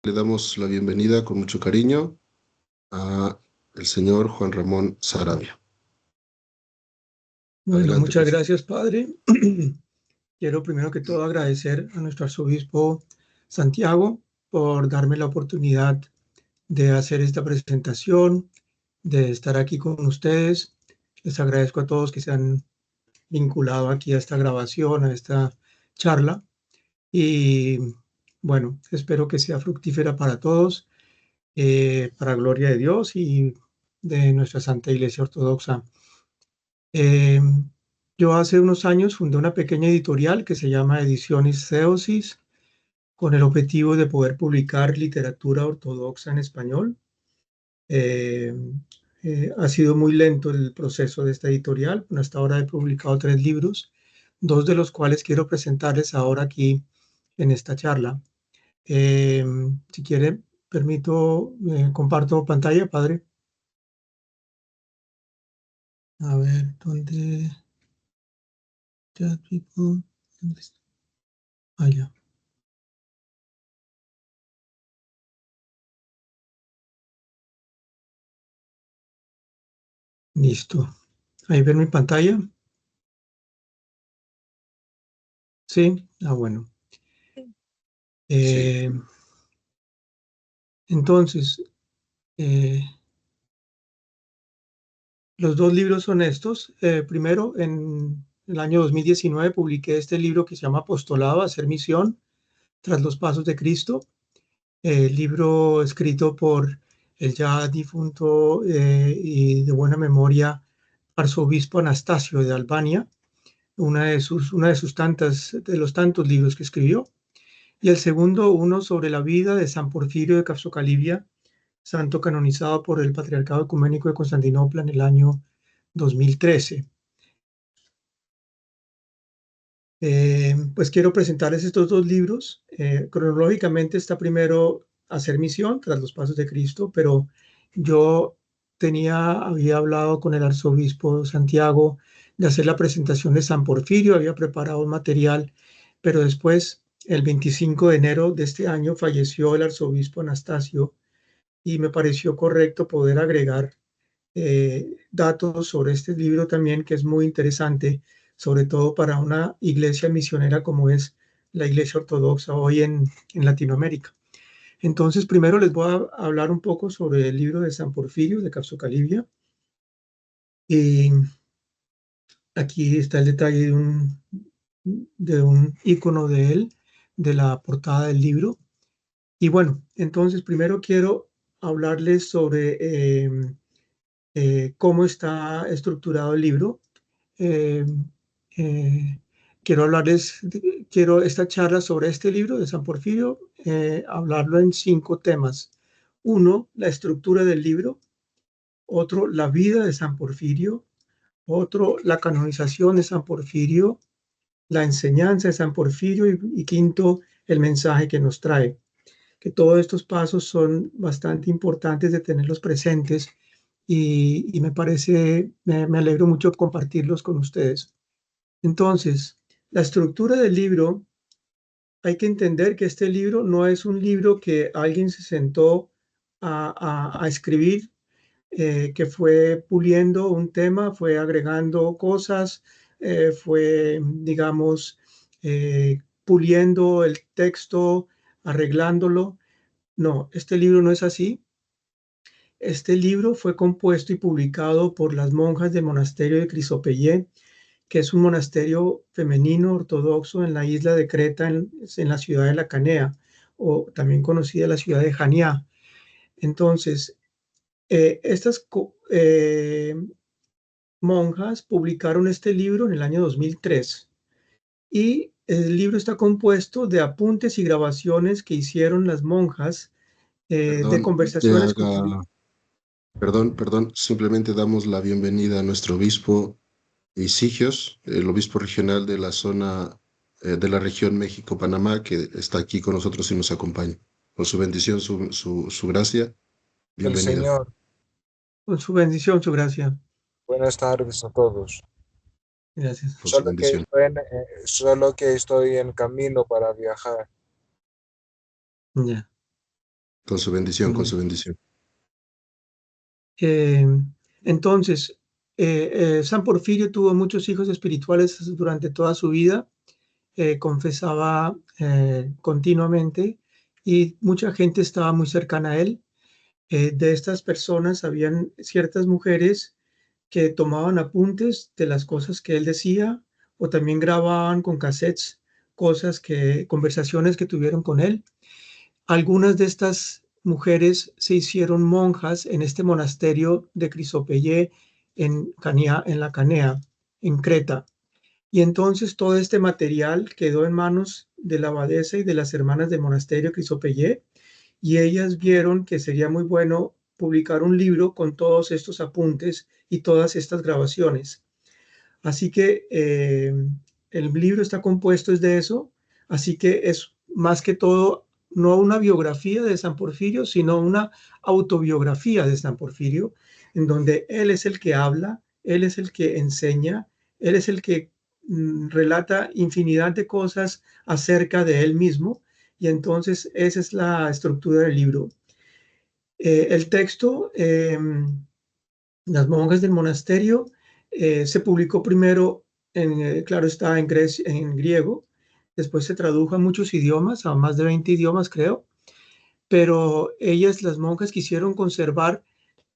Le damos la bienvenida con mucho cariño a el señor Juan Ramón Sarabia. Bueno, Adelante, muchas por favor. gracias, Padre. Quiero primero que todo agradecer a nuestro arzobispo Santiago por darme la oportunidad de hacer esta presentación, de estar aquí con ustedes. Les agradezco a todos que se han vinculado aquí a esta grabación, a esta charla. Y bueno, espero que sea fructífera para todos, para gloria de Dios y de nuestra Santa Iglesia Ortodoxa. Eh, yo hace unos años fundé una pequeña editorial que se llama Ediciones Theosis, con el objetivo de poder publicar literatura ortodoxa en español. Eh, ha sido muy lento el proceso de esta editorial. Hasta ahora he publicado 3 libros, 2 de los cuales quiero presentarles ahora aquí en esta charla. Si quiere, permito, comparto pantalla, padre. A ver, ¿dónde? Chat people. ¿Dónde está? Allá. Listo. Ahí ven mi pantalla. Sí. Bueno. Sí. Eh, entonces, eh, los 2 libros son estos. Primero, en el año 2019 publiqué este libro que se llama Apostolado, Hacer Misión, tras los pasos de Cristo. Libro escrito por el ya difunto y de buena memoria arzobispo Anastasio de Albania, de los tantos libros que escribió. Y el segundo, uno sobre la vida de San Porfirio de Capsocalibia, santo canonizado por el Patriarcado Ecuménico de Constantinopla en el año 2013. Pues quiero presentarles estos 2 libros. Cronológicamente está primero Hacer Misión, tras los pasos de Cristo, pero yo había hablado con el arzobispo Santiago de hacer la presentación de San Porfirio, había preparado un material, pero después, el 25 de enero de este año, falleció el arzobispo Anastasio y me pareció correcto poder agregar datos sobre este libro también, que es muy interesante, sobre todo para una iglesia misionera como es la Iglesia Ortodoxa hoy en Latinoamérica. Entonces, primero les voy a hablar un poco sobre el libro de San Porfirio de Capsocalibia. Y aquí está el detalle de un icono de él, de la portada del libro. Y bueno, entonces primero quiero hablarles sobre cómo está estructurado el libro. Eh, eh, quiero esta charla sobre este libro de San Porfirio, hablarlo en 5 temas. Uno, la estructura del libro. Otro, la vida de San Porfirio. Otro, la canonización de San Porfirio, la enseñanza de San Porfirio y quinto, el mensaje que nos trae. Que todos estos pasos son bastante importantes de tenerlos presentes y me alegro mucho compartirlos con ustedes. Entonces, la estructura del libro, hay que entender que este libro no es un libro que alguien se sentó a escribir, que fue puliendo un tema, fue agregando cosas, fue, digamos, puliendo el texto, arreglándolo. No, este libro no es así. Este libro fue compuesto y publicado por las monjas del monasterio de Crisopeyé, que es un monasterio femenino ortodoxo en la isla de Creta, en la ciudad de la Canea, o también conocida la ciudad de Jania. Entonces, estas monjas publicaron este libro en el año 2003 y el libro está compuesto de apuntes y grabaciones que hicieron las monjas, de Perdón, conversaciones con... perdón, simplemente damos la bienvenida a nuestro obispo Isigios, el obispo regional de la zona de la región México-Panamá, que está aquí con nosotros y nos acompaña. Con su bendición, su gracia, El bienvenido. Señor, Con su bendición, su gracia. buenas tardes a todos. Gracias. Con su bendición. Solo que estoy en camino para viajar. Ya. Con su bendición, con su bendición. Entonces, San Porfirio tuvo muchos hijos espirituales durante toda su vida, confesaba continuamente y mucha gente estaba muy cercana a él. De estas personas habían ciertas mujeres que tomaban apuntes de las cosas que él decía o también grababan con cassettes conversaciones que tuvieron con él. Algunas de estas mujeres se hicieron monjas en este monasterio de Crisopeyé en la Canea, en Creta. Y entonces todo este material quedó en manos de la abadesa y de las hermanas del monasterio Crisopeyé, y ellas vieron que sería muy bueno publicar un libro con todos estos apuntes y todas estas grabaciones. Así que el libro está compuesto de eso, así que es más que todo no una biografía de San Porfirio, sino una autobiografía de San Porfirio, en donde él es el que habla, él es el que enseña, él es el que relata infinidad de cosas acerca de él mismo, y entonces esa es la estructura del libro. El texto, Las monjas del monasterio, se publicó primero, claro está, en griego, después se tradujo a muchos idiomas, a más de 20 idiomas creo, pero ellas, las monjas, quisieron conservar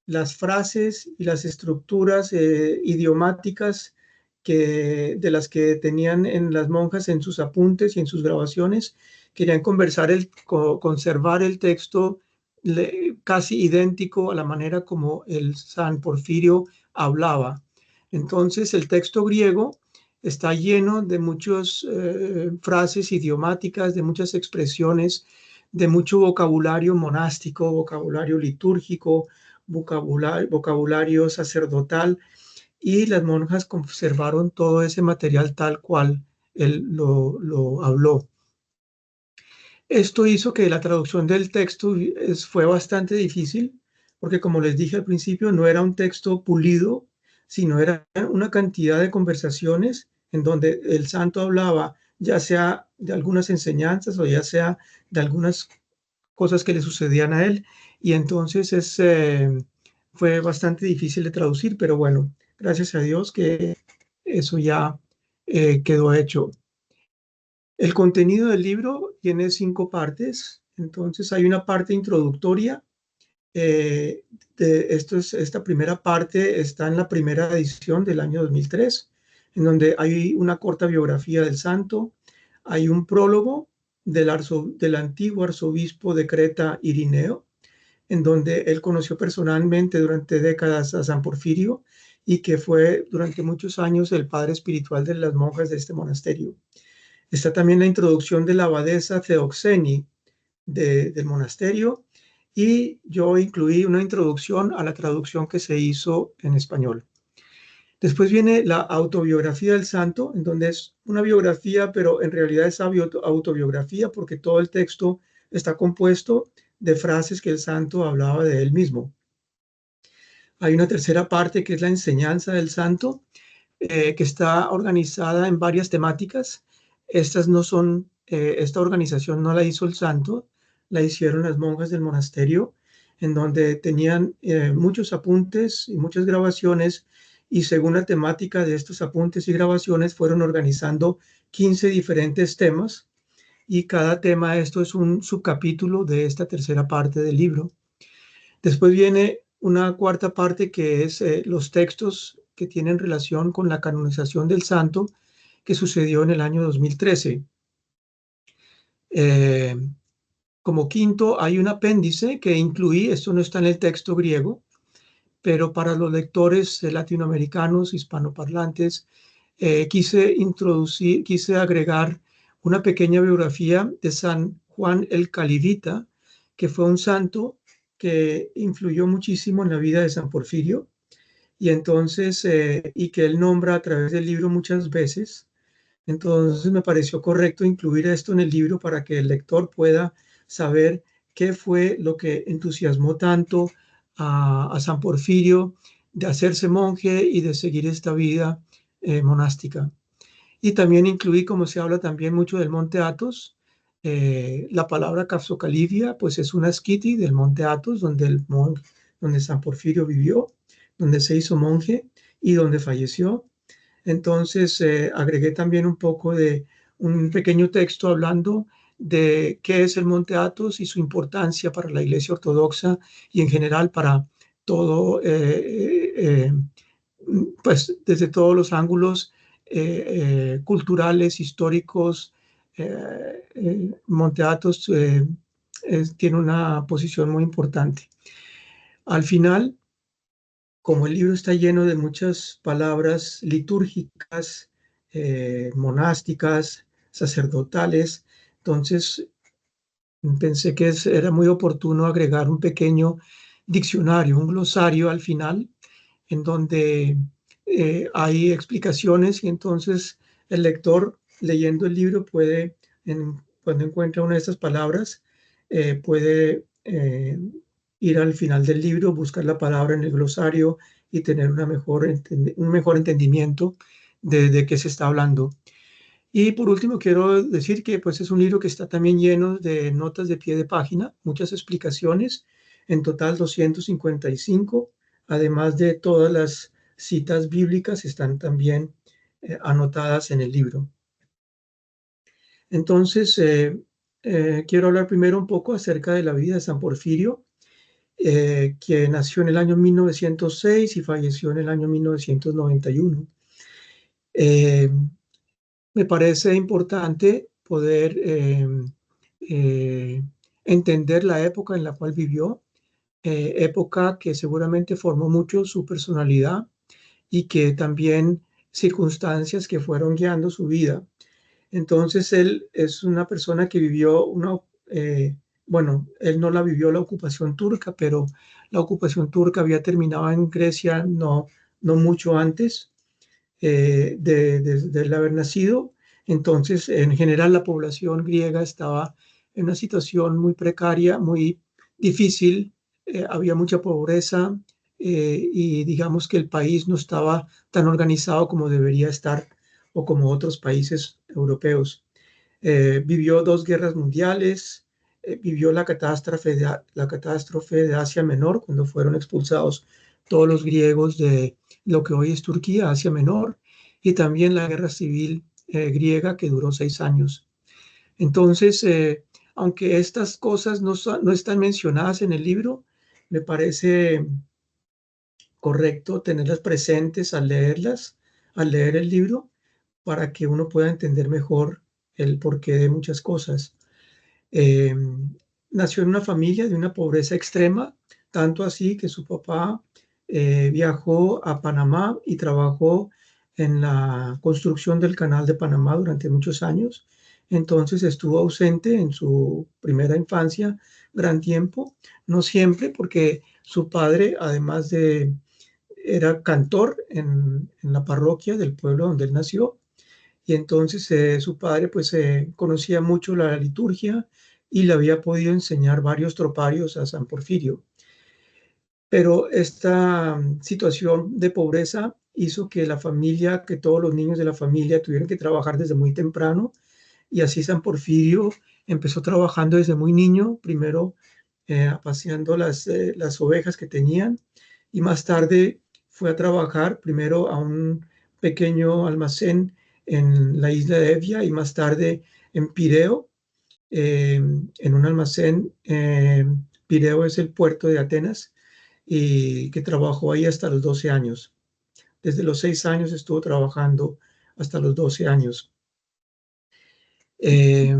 las frases y las estructuras idiomáticas de las que tenían en las monjas en sus apuntes y en sus grabaciones. Querían conservar el texto casi idéntico a la manera como el San Porfirio hablaba. Entonces el texto griego está lleno de muchas frases idiomáticas, de muchas expresiones, de mucho vocabulario monástico, vocabulario litúrgico, vocabulario sacerdotal, y las monjas conservaron todo ese material tal cual él lo habló. Esto hizo que la traducción del texto fue bastante difícil, porque como les dije al principio, no era un texto pulido, sino era una cantidad de conversaciones en donde el santo hablaba, ya sea de algunas enseñanzas o ya sea de algunas cosas que le sucedían a él, y entonces fue bastante difícil de traducir, pero bueno, gracias a Dios que eso ya quedó hecho. El contenido del libro tiene 5 partes, entonces hay una parte introductoria. Esta primera parte está en la primera edición del año 2003, en donde hay una corta biografía del santo, hay un prólogo del antiguo arzobispo de Creta, Irineo, en donde él conoció personalmente durante décadas a San Porfirio y que fue durante muchos años el padre espiritual de las monjas de este monasterio. Está también la introducción de la abadesa Theoxeni del monasterio, y yo incluí una introducción a la traducción que se hizo en español. Después viene la autobiografía del santo, en donde es una biografía, pero en realidad es autobiografía porque todo el texto está compuesto de frases que el santo hablaba de él mismo. Hay una tercera parte que es la enseñanza del santo, que está organizada en varias temáticas. Estas no son, esta organización no la hizo el santo, la hicieron las monjas del monasterio, en donde tenían muchos apuntes y muchas grabaciones, y según la temática de estos apuntes y grabaciones fueron organizando 15 diferentes temas, y cada tema esto es un subcapítulo de esta tercera parte del libro. Después viene una cuarta parte que es los textos que tienen relación con la canonización del santo, que sucedió en el año 2013. Como quinto, hay un apéndice que incluí, esto no está en el texto griego, pero para los lectores latinoamericanos, hispanoparlantes, quise agregar una pequeña biografía de San Juan el Calivita, que fue un santo que influyó muchísimo en la vida de San Porfirio, y entonces, y que él nombra a través del libro muchas veces. Entonces me pareció correcto incluir esto en el libro para que el lector pueda saber qué fue lo que entusiasmó tanto a San Porfirio de hacerse monje y de seguir esta vida monástica. Y también incluí, como se habla también mucho del Monte Athos, La palabra Capsocalivia, pues es una esquiti del monte Athos, donde San Porfirio vivió, donde se hizo monje y donde falleció. Entonces agregué también un poco de un pequeño texto hablando de qué es el monte Athos y su importancia para la Iglesia Ortodoxa y en general para todo, pues desde todos los ángulos culturales, históricos. Monte Athos tiene una posición muy importante. Al final, como el libro está lleno de muchas palabras litúrgicas, monásticas, sacerdotales, entonces pensé que era muy oportuno agregar un pequeño diccionario, un glosario al final, en donde hay explicaciones y entonces el lector leyendo el libro puede, cuando encuentra una de estas palabras, puede ir al final del libro, buscar la palabra en el glosario y tener un mejor entendimiento de qué se está hablando. Y por último, quiero decir que pues, es un libro que está también lleno de notas de pie de página, muchas explicaciones, en total 255, además de todas las citas bíblicas están también anotadas en el libro. Entonces, quiero hablar primero un poco acerca de la vida de San Porfirio, que nació en el año 1906 y falleció en el año 1991. Me parece importante poder entender la época en la cual vivió, época que seguramente formó mucho su personalidad y que también circunstancias que fueron guiando su vida. Entonces él es una persona que vivió bueno, él no la vivió la ocupación turca, pero la ocupación turca había terminado en Grecia no mucho antes de haber nacido. Entonces, en general, la población griega estaba en una situación muy precaria, muy difícil. Había mucha pobreza y digamos que el país no estaba tan organizado como debería estar o como otros países europeos. Vivió dos guerras mundiales, vivió la catástrofe de Asia Menor, cuando fueron expulsados todos los griegos de lo que hoy es Turquía, Asia Menor, y también la guerra civil griega que duró 6 años. Entonces, aunque estas cosas no están mencionadas en el libro, me parece correcto tenerlas presentes al leer el libro, para que uno pueda entender mejor el porqué de muchas cosas. Eh, Nació en una familia de una pobreza extrema, tanto así que su papá viajó a Panamá y trabajó en la construcción del canal de Panamá durante muchos años. Entonces estuvo ausente en su primera infancia gran tiempo, no siempre, porque su padre, además era cantor en la parroquia del pueblo donde él nació, y entonces su padre pues conocía mucho la liturgia y le había podido enseñar varios troparios a San Porfirio. Pero esta situación de pobreza hizo que que todos los niños de la familia tuvieran que trabajar desde muy temprano, y así San Porfirio empezó trabajando desde muy niño, primero paseando las ovejas que tenían, y más tarde fue a trabajar primero a un pequeño almacén en la isla de Evia y más tarde en Pireo, en un almacén. Pireo es el puerto de Atenas y que trabajó ahí hasta los 12 años. Desde los 6 años estuvo trabajando hasta los 12 años. Eh,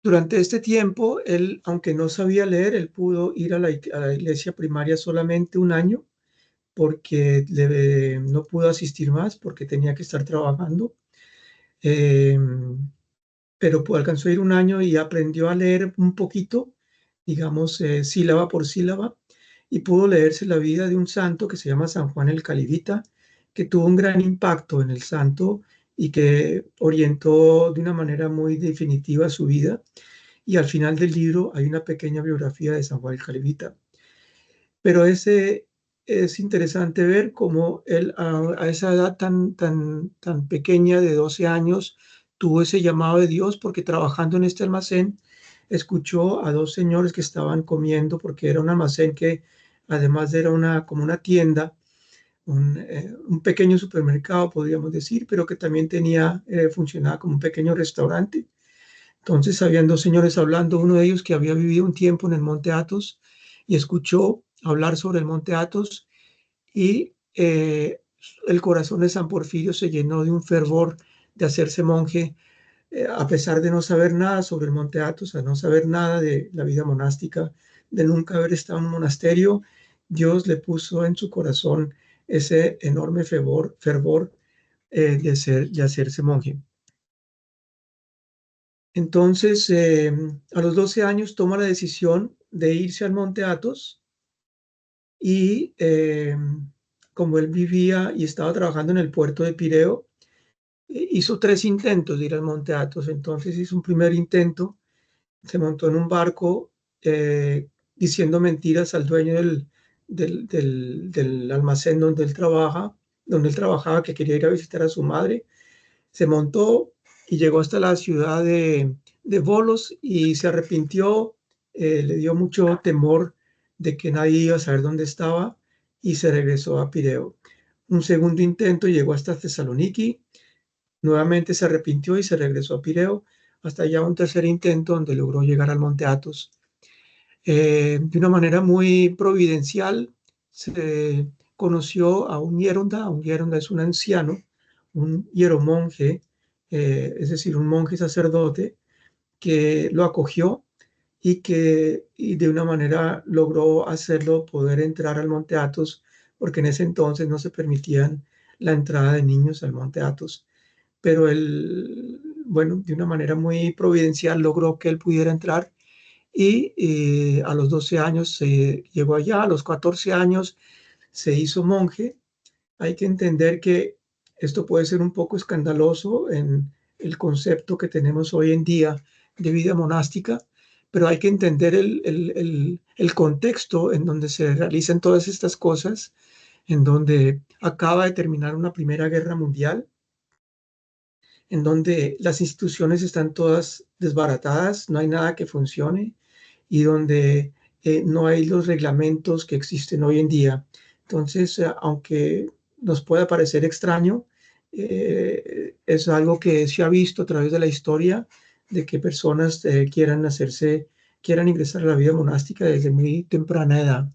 Durante este tiempo, él, aunque no sabía leer, él pudo ir a la iglesia primaria solamente un año porque no pudo asistir más porque tenía que estar trabajando. Eh, pero alcanzó a ir un año y aprendió a leer un poquito, digamos, sílaba por sílaba, y pudo leerse la vida de un santo que se llama San Juan el Calibita, que tuvo un gran impacto en el santo y que orientó de una manera muy definitiva su vida. Y al final del libro hay una pequeña biografía de San Juan el Calibita. Pero es interesante ver cómo él a esa edad tan pequeña de 12 años tuvo ese llamado de Dios porque trabajando en este almacén escuchó a dos señores que estaban comiendo, porque era un almacén que además era como una tienda, un pequeño supermercado, podríamos decir, pero que también funcionaba como un pequeño restaurante. Entonces habían dos señores hablando, uno de ellos que había vivido un tiempo en el Monte Athos y escuchó hablar sobre el Monte Athos y el corazón de San Porfirio se llenó de un fervor de hacerse monje, a pesar de no saber nada sobre el Monte Athos, a no saber nada de la vida monástica, de nunca haber estado en un monasterio. Dios le puso en su corazón ese enorme fervor de hacerse monje. Entonces, a los 12 años toma la decisión de irse al Monte Athos y como él vivía y estaba trabajando en el puerto de Pireo, hizo 3 intentos de ir al Monte Athos. Entonces hizo un primer intento, se montó en un barco diciendo mentiras al dueño del almacén donde él trabajaba, que quería ir a visitar a su madre. Se montó y llegó hasta la ciudad de Volos y se arrepintió, le dio mucho temor de que nadie iba a saber dónde estaba y se regresó a Pireo. Un segundo intento llegó hasta Tesaloniki, nuevamente se arrepintió y se regresó a Pireo, hasta ya un tercer intento donde logró llegar al Monte Athos. De una manera muy providencial se conoció a un hieronda. Un hieronda es un anciano, un hieromonje, es decir, un monje sacerdote que lo acogió y de una manera logró hacerlo poder entrar al Monte Athos, porque en ese entonces no se permitían la entrada de niños al Monte Athos. Pero él, bueno, de una manera muy providencial logró que él pudiera entrar y a los 12 años se llegó allá, a los 14 años se hizo monje. Hay que entender que esto puede ser un poco escandaloso en el concepto que tenemos hoy en día de vida monástica, pero hay que entender el contexto en donde se realizan todas estas cosas, en donde acaba de terminar una Primera Guerra Mundial, en donde las instituciones están todas desbaratadas, no hay nada que funcione y donde no hay los reglamentos que existen hoy en día. Entonces, aunque nos pueda parecer extraño, es algo que se ha visto a través de la historia, de que personas quieran ingresar a la vida monástica desde muy temprana edad.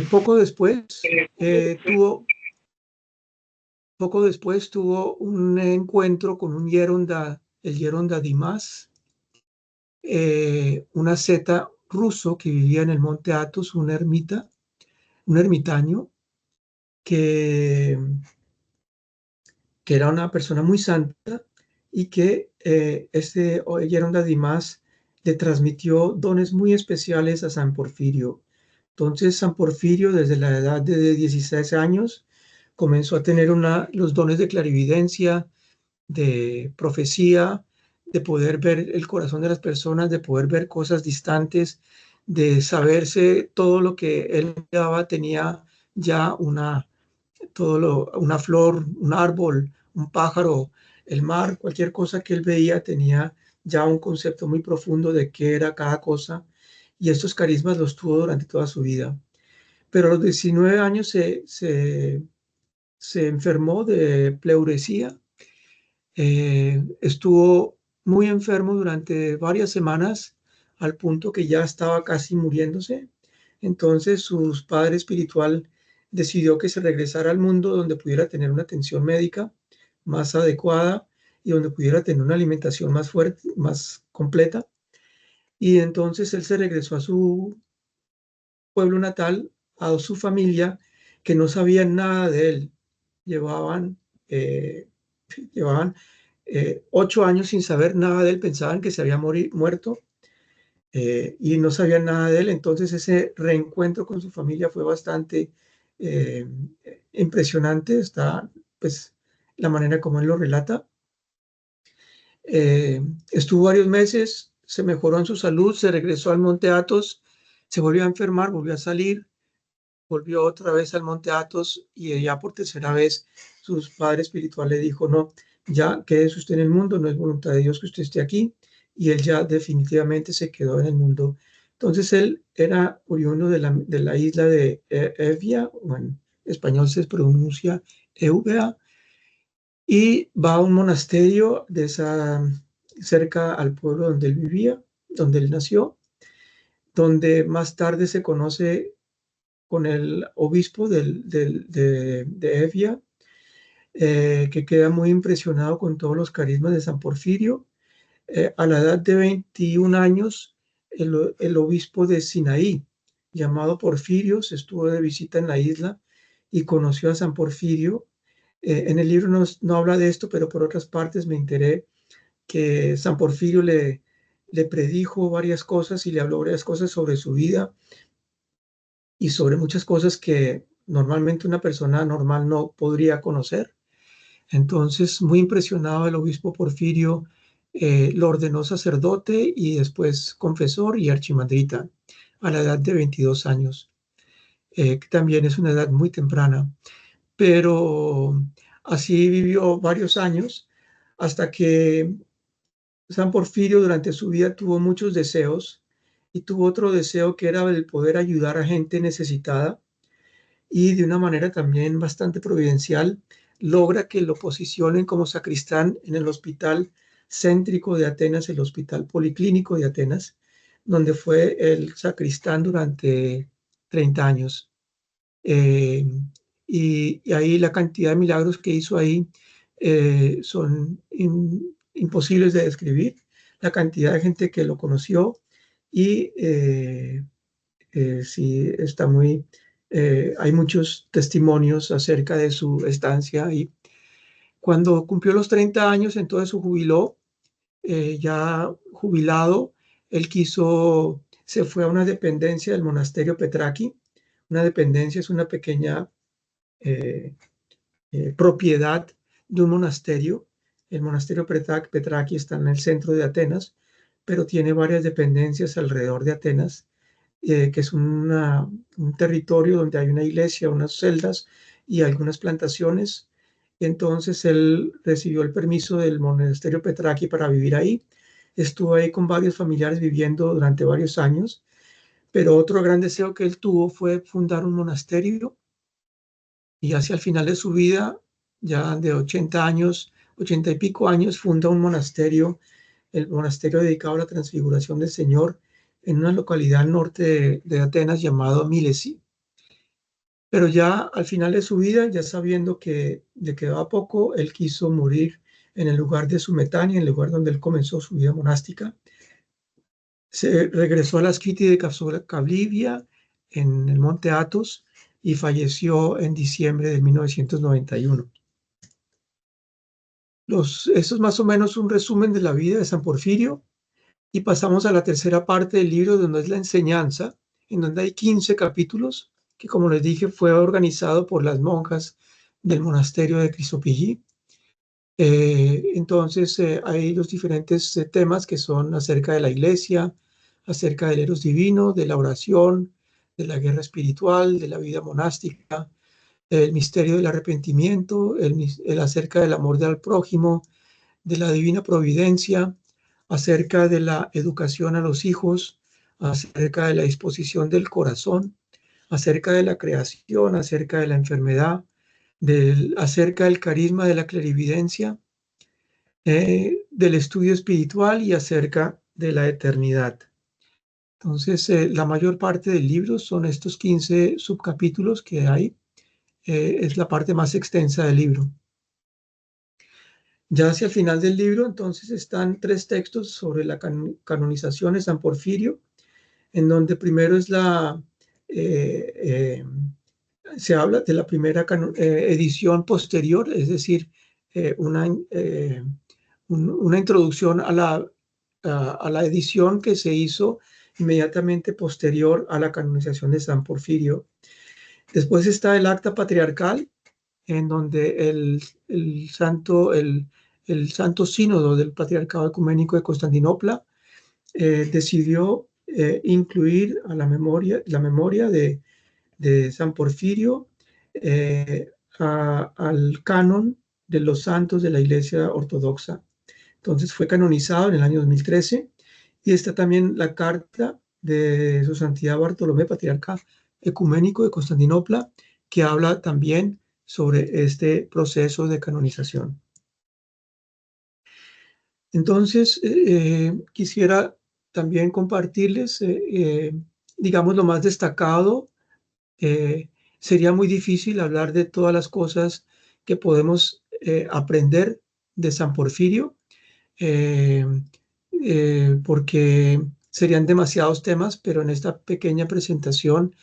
Poco después tuvo un encuentro con un hieronda, el hieronda Dimas, un asceta ruso que vivía en el Monte Athos, un ermitaño que era una persona muy santa y que este hieronda Dimas le transmitió dones muy especiales a San Porfirio. Entonces San Porfirio, desde la edad de 16 años, comenzó a tener los dones de clarividencia, de profecía, de poder ver el corazón de las personas, de poder ver cosas distantes, de saberse todo lo que él daba. Tenía ya una flor, un árbol, un pájaro, el mar, cualquier cosa que él veía tenía ya un concepto muy profundo de qué era cada cosa, y estos carismas los tuvo durante toda su vida. Pero a los 19 años se enfermó de pleuresía. Estuvo muy enfermo durante varias semanas, al punto que ya estaba casi muriéndose. Entonces su padre espiritual decidió que se regresara al mundo donde pudiera tener una atención médica más adecuada y donde pudiera tener una alimentación más fuerte, más completa. Y entonces él se regresó a su pueblo natal, a su familia, que no sabían nada de él. Llevaban, eh, llevaban 8 años sin saber nada de él, pensaban que se había muerto, y no sabían nada de él. Entonces ese reencuentro con su familia fue bastante eh, impresionante. Está pues la manera como él lo relata. Estuvo varios meses, se mejoró en su salud, se regresó al Monte Athos, se volvió a enfermar, volvió a salir, volvió otra vez al Monte Athos y ya por tercera vez su padre espiritual le dijo: no, ya quédese usted en el mundo, no es voluntad de Dios que usted esté aquí, y él ya definitivamente se quedó en el mundo. Entonces él era oriundo de la isla de Evia, o en español se pronuncia Eubea, y va a un monasterio cerca al pueblo donde él vivía, donde él nació, donde más tarde se conoce con el obispo de Evia, que queda muy impresionado con todos los carismas de San Porfirio. A la edad de 21 años, el obispo de Sinaí, llamado Porfirio, se estuvo de visita en la isla y conoció a San Porfirio. En el libro no habla de esto, pero por otras partes me enteré que San Porfirio le predijo varias cosas y le habló varias cosas sobre su vida y sobre muchas cosas que normalmente una persona normal no podría conocer. Entonces, muy impresionado el obispo Porfirio, lo ordenó sacerdote y después confesor y archimandrita a la edad de 22 años, que también es una edad muy temprana. Pero así vivió varios años hasta que San Porfirio durante su vida tuvo muchos deseos y tuvo otro deseo que era el poder ayudar a gente necesitada, y de una manera también bastante providencial logra que lo posicionen como sacristán en el hospital céntrico de Atenas, el Hospital Policlínico de Atenas, donde fue el sacristán durante 30 años. Eh, y ahí la cantidad de milagros que hizo ahí son imposibles de describir, la cantidad de gente que lo conoció y sí está hay muchos testimonios acerca de su estancia ahí. Cuando cumplió los 30 años, entonces se jubiló, ya jubilado, él se fue a una dependencia del monasterio Petraki. Una dependencia es una pequeña eh, propiedad de un monasterio. El monasterio Petraki está en el centro de Atenas, pero tiene varias dependencias alrededor de Atenas, que es un territorio donde hay una iglesia, unas celdas y algunas plantaciones. Entonces él recibió el permiso del monasterio Petraki para vivir ahí. Estuvo ahí con varios familiares viviendo durante varios años, pero otro gran deseo que él tuvo fue fundar un monasterio, y hacia el final de su vida, ya de 80 años, 80 y pico años, funda un monasterio, el monasterio dedicado a la transfiguración del Señor, en una localidad al norte de Atenas llamado Milesi. Pero ya al final de su vida, ya sabiendo que le quedaba poco, él quiso morir en el lugar de su Metania, en el lugar donde él comenzó su vida monástica. Se regresó a la Skiti de Cablivia, en el monte Athos, y falleció en diciembre de 1991. Eso es más o menos un resumen de la vida de San Porfirio, y pasamos a la tercera parte del libro, donde es la enseñanza, en donde hay 15 capítulos, que como les dije fue organizado por las monjas del monasterio de Crisopillí. Entonces hay los diferentes temas que son acerca de la iglesia, acerca del eros divino, de la oración, de la guerra espiritual, de la vida monástica, el misterio del arrepentimiento, el acerca del amor al prójimo, de la divina providencia, acerca de la educación a los hijos, acerca de la disposición del corazón, acerca de la creación, acerca de la enfermedad, acerca del carisma de la clarividencia, del estudio espiritual y acerca de la eternidad. Entonces, la mayor parte del libro son estos 15 subcapítulos que hay. Es la parte más extensa del libro. Ya hacia el final del libro, entonces, están 3 textos sobre la canonización de San Porfirio, en donde primero se habla de la primera edición posterior, es decir, una introducción a la edición que se hizo inmediatamente posterior a la canonización de San Porfirio. Después está el acta patriarcal, en donde el Santo Sínodo del Patriarcado Ecuménico de Constantinopla decidió incluir a la memoria de San Porfirio al canon de los santos de la Iglesia Ortodoxa. Entonces fue canonizado en el año 2013 y está también la carta de Su Santidad Bartolomé, Patriarca Ecuménico de Constantinopla, que habla también sobre este proceso de canonización. Entonces, quisiera también compartirles, digamos, lo más destacado. Sería muy difícil hablar de todas las cosas que podemos aprender de San Porfirio, porque serían demasiados temas, pero en esta pequeña presentación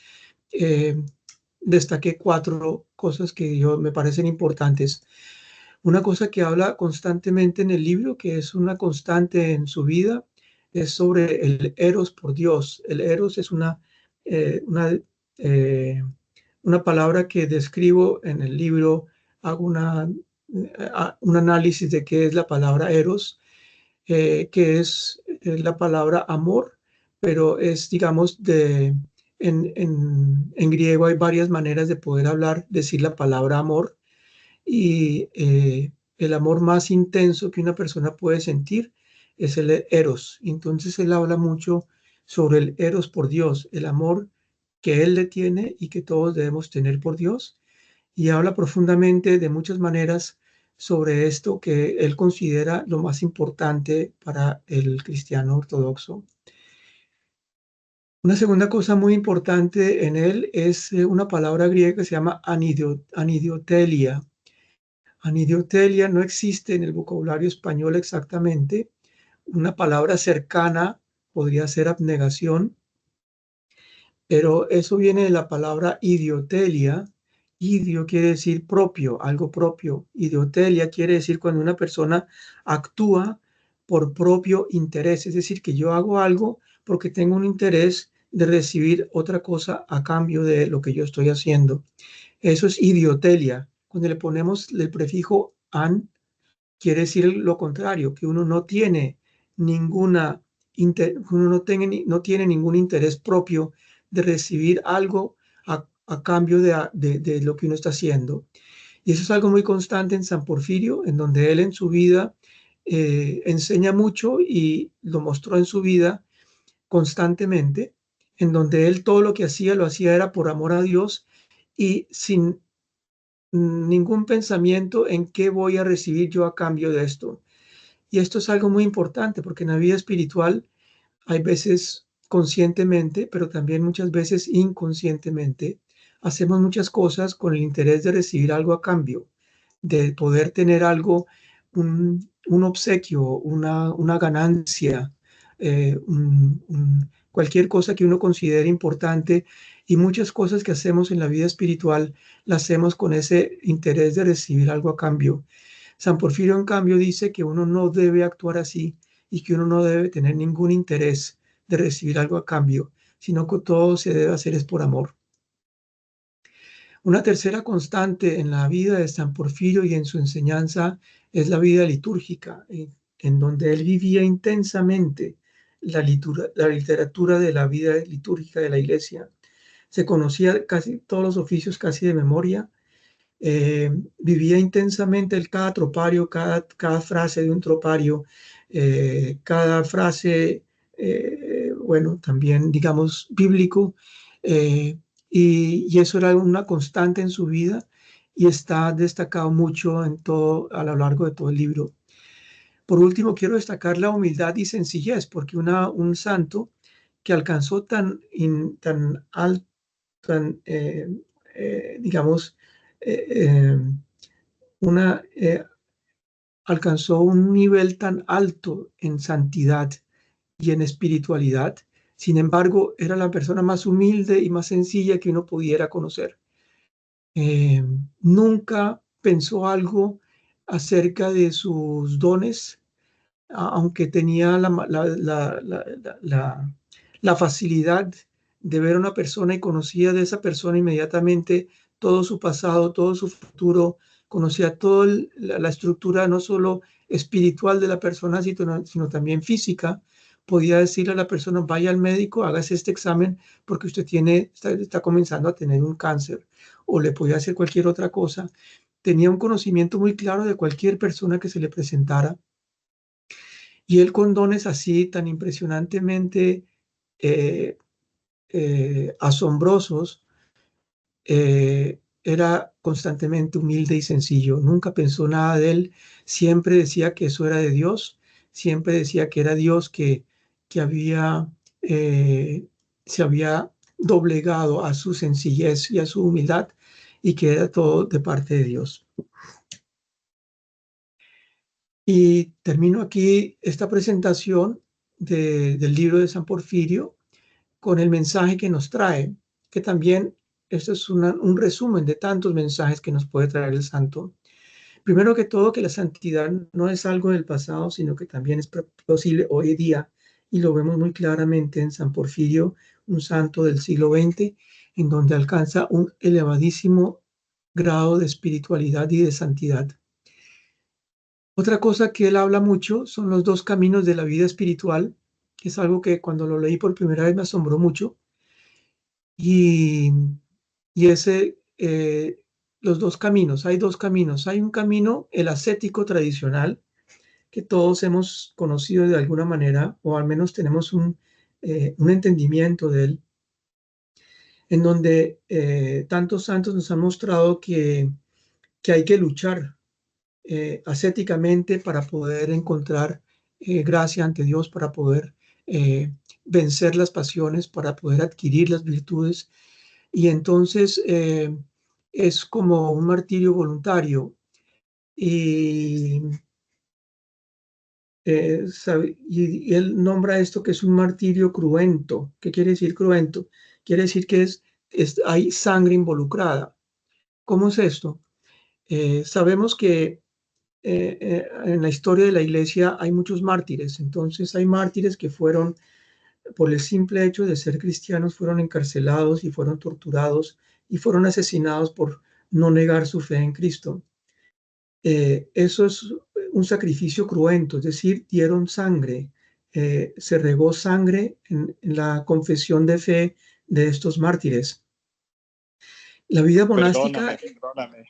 destaqué 4 cosas que me parecen importantes. Una cosa que habla constantemente en el libro, que es una constante en su vida, es sobre el eros por Dios. El eros es una palabra que describo en el libro. Hago un análisis de qué es la palabra eros, que es la palabra amor, pero es, digamos, en griego hay varias maneras de poder decir la palabra amor, y el amor más intenso que una persona puede sentir es el eros. Entonces él habla mucho sobre el eros por Dios, el amor que él le tiene y que todos debemos tener por Dios, y habla profundamente de muchas maneras sobre esto que él considera lo más importante para el cristiano ortodoxo. Una segunda cosa muy importante en él es una palabra griega que se llama anidiotelia. Anidiotelia no existe en el vocabulario español exactamente. Una palabra cercana podría ser abnegación, pero eso viene de la palabra idiotelia. Idio quiere decir propio, algo propio. Idiotelia quiere decir cuando una persona actúa por propio interés, es decir, que yo hago algo porque tengo un interés de recibir otra cosa a cambio de lo que yo estoy haciendo. Eso es idiotelia. Cuando le ponemos el prefijo an, quiere decir lo contrario, que uno no tiene no tiene ningún interés propio de recibir algo a cambio de lo que uno está haciendo. Y eso es algo muy constante en San Porfirio, en donde él en su vida enseña mucho y lo mostró en su vida constantemente, en donde él todo lo que hacía lo hacía era por amor a Dios y sin ningún pensamiento en qué voy a recibir yo a cambio de esto. Y esto es algo muy importante porque en la vida espiritual hay veces conscientemente, pero también muchas veces inconscientemente, hacemos muchas cosas con el interés de recibir algo a cambio, de poder tener algo, un obsequio, una ganancia, cualquier cosa que uno considere importante, y muchas cosas que hacemos en la vida espiritual las hacemos con ese interés de recibir algo a cambio. San Porfirio, en cambio, dice que uno no debe actuar así y que uno no debe tener ningún interés de recibir algo a cambio, sino que todo se debe hacer es por amor. Una tercera constante en la vida de San Porfirio y en su enseñanza es la vida litúrgica, en donde él vivía intensamente la literatura de la vida litúrgica de la Iglesia. Se conocía casi todos los oficios casi de memoria. Vivía intensamente cada tropario, cada frase de un tropario, cada frase, bueno, también digamos bíblico, y eso era una constante en su vida y está destacado mucho a lo largo de todo el libro. Por último, quiero destacar la humildad y sencillez, porque un santo que alcanzó tan alto, digamos, alcanzó un nivel tan alto en santidad y en espiritualidad. Sin embargo, era la persona más humilde y más sencilla que uno pudiera conocer. Nunca pensó algo acerca de sus dones, aunque tenía la facilidad de ver a una persona y conocía de esa persona inmediatamente todo su pasado, todo su futuro, conocía toda la estructura no solo espiritual de la persona, sino también física. Podía decirle a la persona: vaya al médico, hágase este examen porque usted está comenzando a tener un cáncer, o le podía hacer cualquier otra cosa. tenía un conocimiento muy claro de cualquier persona que se le presentara. Y él, con dones así tan impresionantemente asombrosos, era constantemente humilde y sencillo. Nunca pensó nada de él. Siempre decía que eso era de Dios. Siempre decía que era Dios que había, se había doblegado a su sencillez y a su humildad, y que era todo de parte de Dios. Y termino aquí esta presentación del libro de San Porfirio con el mensaje que nos trae, que también esto es un resumen de tantos mensajes que nos puede traer el santo. Primero que todo, que la santidad no es algo del pasado, sino que también es posible hoy día, y lo vemos muy claramente en San Porfirio, un santo del siglo XX, en donde alcanza un elevadísimo grado de espiritualidad y de santidad. Otra cosa que él habla mucho son los dos caminos de la vida espiritual, que es algo que cuando lo leí por primera vez me asombró mucho. Y los dos caminos, hay dos caminos. Hay un camino, el ascético tradicional, que todos hemos conocido de alguna manera, o al menos tenemos un entendimiento de él, en donde tantos santos nos han mostrado que hay que luchar ascéticamente para poder encontrar gracia ante Dios, para poder vencer las pasiones, para poder adquirir las virtudes. Y entonces es como un martirio voluntario. Y y él nombra esto que es un martirio cruento. ¿Qué quiere decir cruento? Quiere decir que hay sangre involucrada. ¿Cómo es esto? Sabemos que en la historia de la iglesia hay muchos mártires. Entonces hay mártires que fueron, por el simple hecho de ser cristianos, fueron encarcelados y fueron torturados y fueron asesinados por no negar su fe en Cristo. Eso es un sacrificio cruento, es decir, dieron sangre, se regó sangre en la confesión de fe de estos mártires. La vida monástica... Perdóname.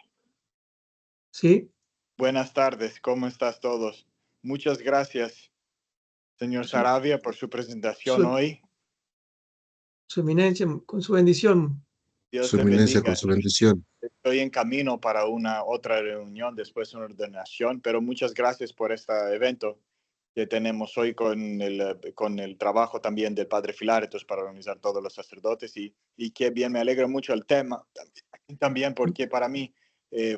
¿Sí? Buenas tardes, ¿cómo estás todos? Muchas gracias, señor Saravia, por su presentación hoy. Su eminencia, con su bendición. Dios Su te eminencia, bendiga. con su bendición. Estoy en camino para una otra reunión después de una ordenación, pero muchas gracias por este evento que tenemos hoy con el trabajo también del Padre Filáretos para organizar todos los sacerdotes, y qué bien, me alegra mucho el tema también, porque para mí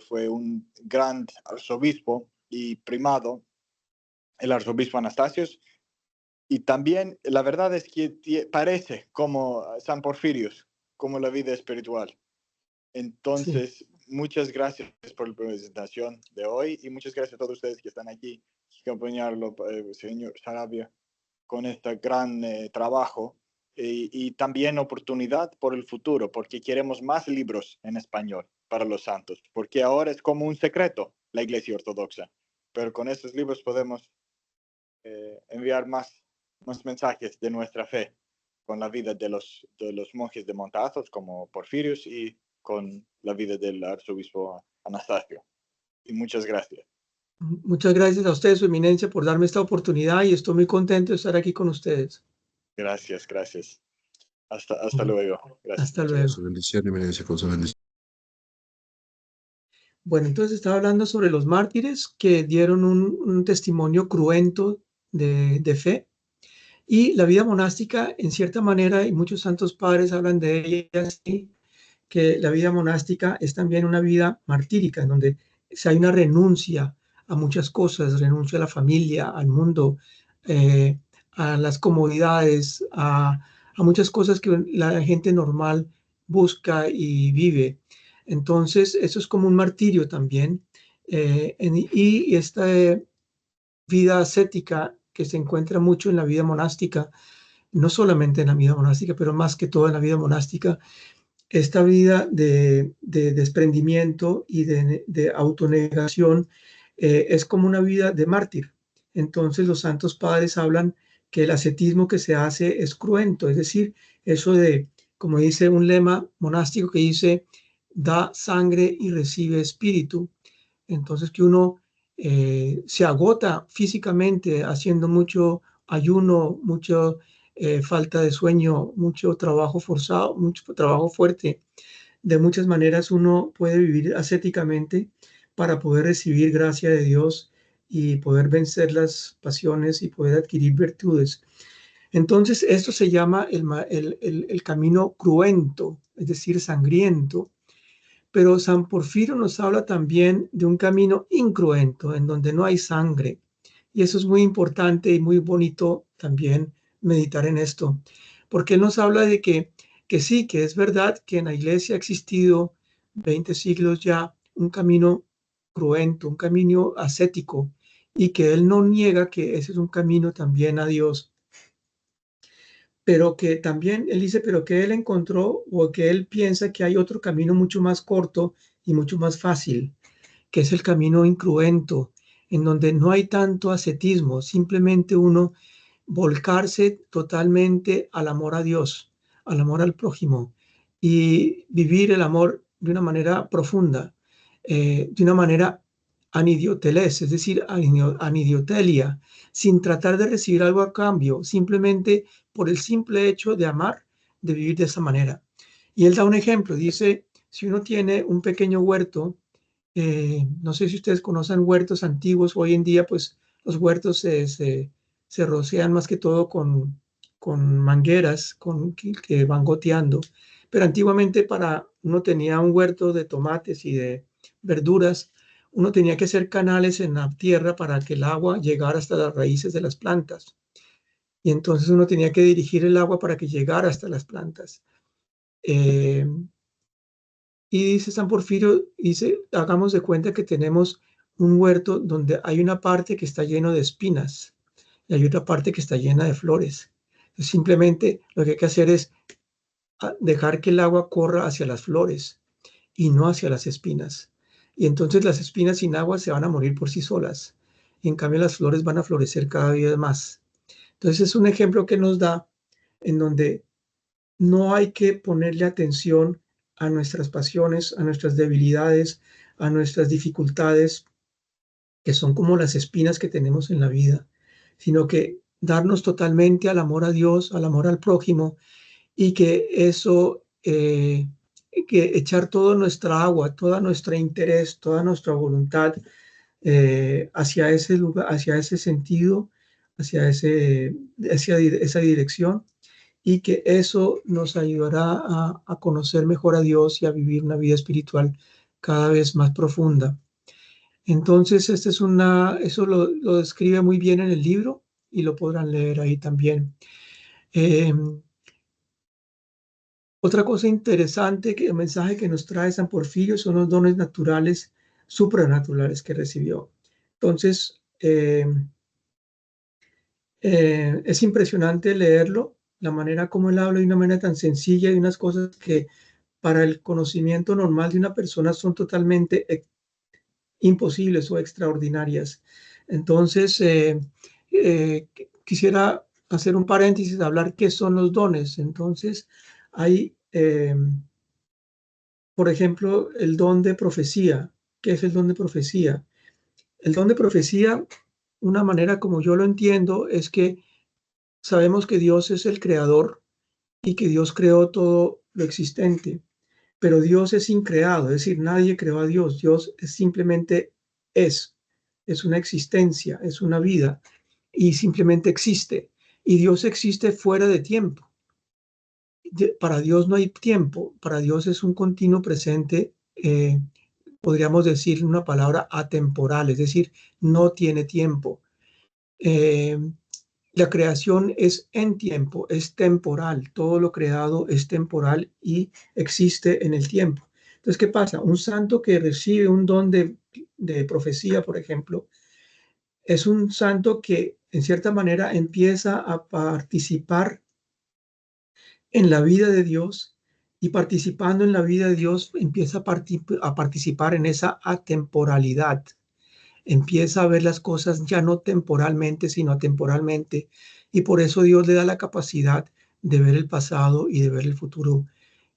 fue un gran arzobispo y primado, el arzobispo Anastasios, y también la verdad es que parece como San Porfirio, como la vida espiritual. Entonces, sí. Muchas gracias por la presentación de hoy, y muchas gracias a todos ustedes que están aquí, acompañarlo, señor Saravia, con este gran trabajo, y también oportunidad por el futuro, porque queremos más libros en español para los santos, porque ahora es como un secreto la Iglesia Ortodoxa, pero con estos libros podemos enviar más mensajes de nuestra fe con la vida de los monjes de Monte-Athos como Porfirios, y con la vida del arzobispo Anastasio. Y muchas gracias. Muchas gracias a ustedes, su eminencia, por darme esta oportunidad, y estoy muy contento de estar aquí con ustedes. Gracias. Hasta luego. Gracias. Hasta luego. Su bendición, eminencia, con su bendición. Bueno, entonces estaba hablando sobre los mártires que dieron un testimonio cruento de fe. Y la vida monástica, en cierta manera, y muchos santos padres hablan de ella así, que la vida monástica es también una vida martírica, en donde hay una renuncia a muchas cosas, renuncia a la familia, al mundo, a las comodidades, a muchas cosas que la gente normal busca y vive. Entonces, eso es como un martirio también. Y esta vida ascética que se encuentra mucho en la vida monástica, no solamente en la vida monástica, pero más que todo en la vida monástica, esta vida de desprendimiento y de autonegación es como una vida de mártir. Entonces los santos padres hablan que el ascetismo que se hace es cruento, es decir, eso de, como dice un lema monástico que dice, da sangre y recibe espíritu. Entonces que uno se agota físicamente haciendo mucho ayuno, mucha falta de sueño, mucho trabajo forzado, mucho trabajo fuerte. De muchas maneras uno puede vivir ascéticamente para poder recibir gracia de Dios y poder vencer las pasiones y poder adquirir virtudes. Entonces, esto se llama el camino cruento, es decir, sangriento. Pero San Porfirio nos habla también de un camino incruento, en donde no hay sangre. Y eso es muy importante y muy bonito también meditar en esto, porque él nos habla de que sí, que es verdad que en la iglesia ha existido 20 siglos ya un camino cruento, un camino ascético, y que él no niega que ese es un camino también a Dios, pero que también él dice, pero que él encontró o que él piensa que hay otro camino mucho más corto y mucho más fácil, que es el camino incruento, en donde no hay tanto ascetismo, simplemente uno volcarse totalmente al amor a Dios, al amor al prójimo y vivir el amor de una manera profunda, de una manera anidioteles, es decir, anidiotelia, sin tratar de recibir algo a cambio, simplemente por el simple hecho de amar, de vivir de esa manera. Y él da un ejemplo, dice, si uno tiene un pequeño huerto, no sé si ustedes conocen huertos antiguos, hoy en día pues los huertos se rocean más que todo con mangueras que van goteando, pero antiguamente para uno tenía un huerto de tomates y de verduras, uno tenía que hacer canales en la tierra para que el agua llegara hasta las raíces de las plantas. Y entonces uno tenía que dirigir el agua para que llegara hasta las plantas. Eh, y dice San Porfirio, dice, hagamos de cuenta que tenemos un huerto donde hay una parte que está lleno de espinas y hay otra parte que está llena de flores. Entonces, simplemente lo que hay que hacer es dejar que el agua corra hacia las flores y no hacia las espinas. Y entonces las espinas sin agua se van a morir por sí solas. Y en cambio las flores van a florecer cada día más. Entonces es un ejemplo que nos da en donde no hay que ponerle atención a nuestras pasiones, a nuestras debilidades, a nuestras dificultades, que son como las espinas que tenemos en la vida, sino que darnos totalmente al amor a Dios, al amor al prójimo, y que eso, que echar toda nuestra agua, todo nuestro interés, toda nuestra voluntad hacia ese lugar, hacia ese sentido, hacia esa dirección, y que eso nos ayudará a conocer mejor a Dios y a vivir una vida espiritual cada vez más profunda. Entonces, eso lo describe muy bien en el libro y lo podrán leer ahí también. Otra cosa interesante, que el mensaje que nos trae San Porfirio son los dones naturales, supranaturales que recibió. Entonces, es impresionante leerlo, la manera como él habla de una manera tan sencilla y unas cosas que para el conocimiento normal de una persona son totalmente imposibles o extraordinarias. Entonces, quisiera hacer un paréntesis, hablar qué son los dones. Entonces, hay, por ejemplo, el don de profecía. ¿Qué es el don de profecía? El don de profecía, una manera como yo lo entiendo, es que sabemos que Dios es el creador y que Dios creó todo lo existente, pero Dios es increado, es decir, nadie creó a Dios. Dios simplemente es una existencia, es una vida y simplemente existe. Y Dios existe fuera de tiempo. Para Dios no hay tiempo, para Dios es un continuo presente, podríamos decir una palabra atemporal, es decir, no tiene tiempo. La creación es en tiempo, es temporal, todo lo creado es temporal y existe en el tiempo. Entonces, ¿qué pasa? Un santo que recibe un don de profecía, por ejemplo, es un santo que en cierta manera empieza a participar en la vida de Dios y participando en la vida de Dios empieza a participar en esa atemporalidad. Empieza a ver las cosas ya no temporalmente, sino atemporalmente. Y por eso Dios le da la capacidad de ver el pasado y de ver el futuro.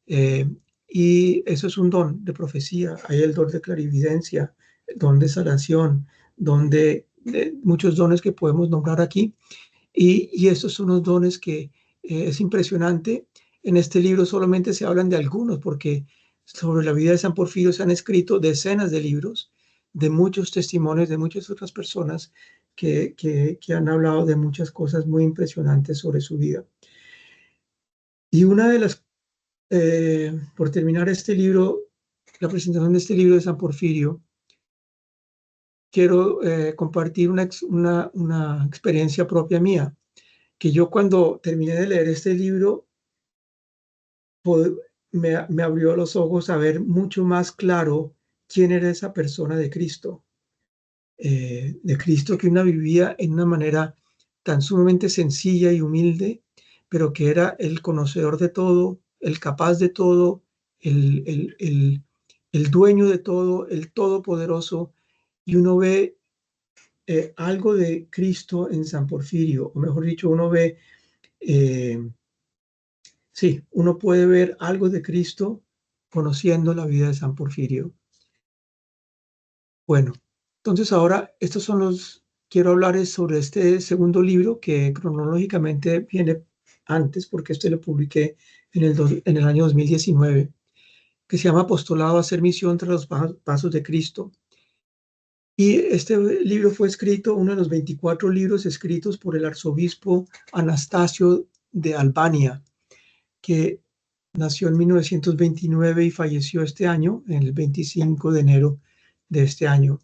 Y eso es un don de profecía. Hay el don de clarividencia, don de sanación, don de muchos dones que podemos nombrar aquí. Y estos son los dones que es impresionante. En este libro solamente se hablan de algunos, porque sobre la vida de San Porfirio se han escrito decenas de libros, de muchos testimonios de muchas otras personas que han hablado de muchas cosas muy impresionantes sobre su vida. Y una de las, por terminar este libro, la presentación de este libro de San Porfirio, quiero compartir una experiencia propia mía, que yo cuando terminé de leer este libro, me abrió los ojos a ver mucho más claro quién era esa persona de Cristo que una vivía en una manera tan sumamente sencilla y humilde, pero que era el conocedor de todo, el capaz de todo, el dueño de todo, el todopoderoso, y uno ve algo de Cristo en San Porfirio, o mejor dicho, sí, uno puede ver algo de Cristo conociendo la vida de San Porfirio. Bueno, entonces ahora quiero hablarles sobre este segundo libro que cronológicamente viene antes, porque este lo publiqué en el año 2019, que se llama Apostolado a hacer misión tras los pasos de Cristo. Y este libro fue escrito, uno de los 24 libros escritos por el arzobispo Anastasio de Albania, que nació en 1929 y falleció este año, el 25 de enero de este año.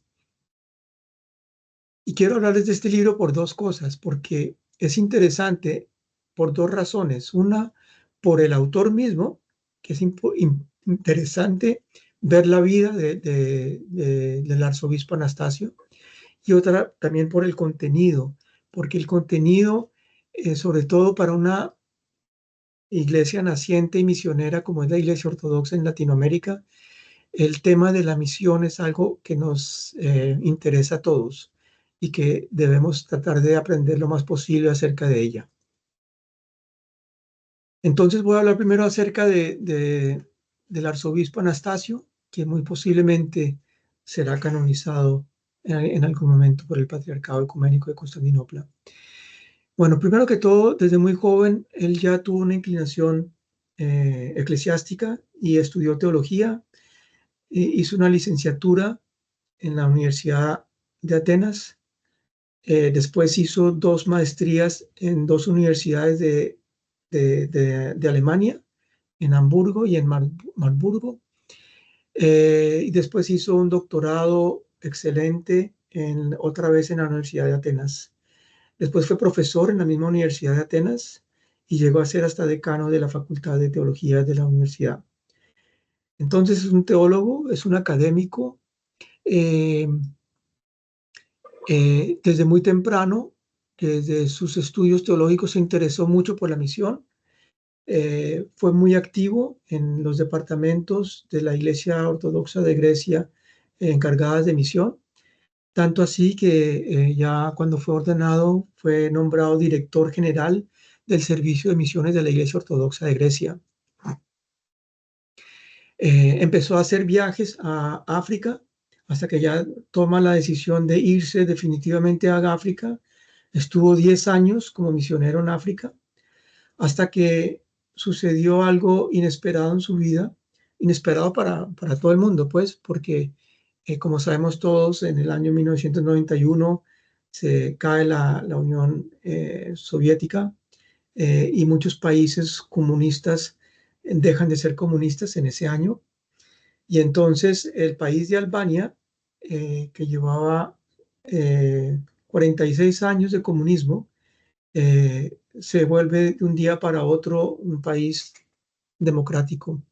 Y quiero hablarles de este libro por dos cosas, porque es interesante por dos razones. Una, por el autor mismo, que es interesante ver la vida del arzobispo Anastasio, y otra también por el contenido, porque el contenido, sobre todo para una iglesia naciente y misionera como es la Iglesia Ortodoxa en Latinoamérica, el tema de la misión es algo que nos interesa a todos y que debemos tratar de aprender lo más posible acerca de ella. Entonces voy a hablar primero acerca del arzobispo Anastasio, que muy posiblemente será canonizado en algún momento por el Patriarcado Ecuménico de Constantinopla. Bueno, primero que todo, desde muy joven, él ya tuvo una inclinación eclesiástica y estudió teología. Hizo una licenciatura en la Universidad de Atenas. Después hizo dos maestrías en dos universidades de Alemania, en Hamburgo y en Marburgo. Y después hizo un doctorado excelente otra vez en la Universidad de Atenas. Después fue profesor en la misma Universidad de Atenas y llegó a ser hasta decano de la Facultad de Teología de la universidad. Entonces es un teólogo, es un académico. Desde muy temprano, desde sus estudios teológicos, se interesó mucho por la misión. Fue muy activo en los departamentos de la Iglesia Ortodoxa de Grecia encargadas de misión, tanto así que ya cuando fue ordenado fue nombrado director general del Servicio de Misiones de la Iglesia Ortodoxa de Grecia. Empezó a hacer viajes a África hasta que ya toma la decisión de irse definitivamente a África. Estuvo 10 años como misionero en África hasta que sucedió algo inesperado en su vida, inesperado para todo el mundo, pues, porque como sabemos todos, en el año 1991 se cae la Unión Soviética y muchos países comunistas dejan de ser comunistas en ese año. Y entonces el país de Albania, que llevaba 46 años de comunismo, se vuelve de un día para otro un país democrático.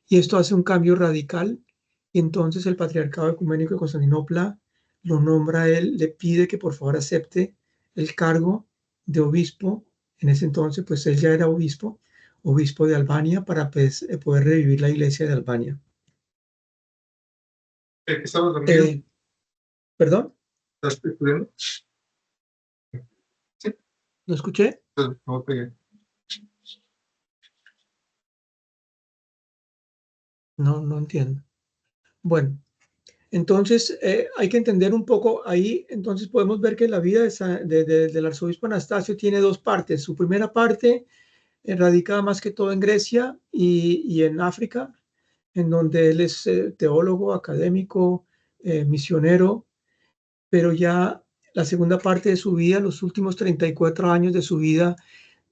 Y esto hace un cambio radical. Y entonces el Patriarcado Ecuménico de Constantinopla lo nombra a él, le pide que por favor acepte el cargo de obispo. En ese entonces, pues él ya era obispo de Albania, para pues, poder revivir la iglesia de Albania. ¿Estamos también? ¿Perdón? ¿Estás estudiando? Sí. ¿Lo escuché? No pegué. No entiendo. Bueno, Entonces, hay que entender un poco ahí, entonces podemos ver que la vida del arzobispo Anastasio tiene dos partes. Su primera parte radicada más que todo en Grecia y en África, en donde él es teólogo, académico, misionero, pero ya la segunda parte de su vida, los últimos 34 años de su vida,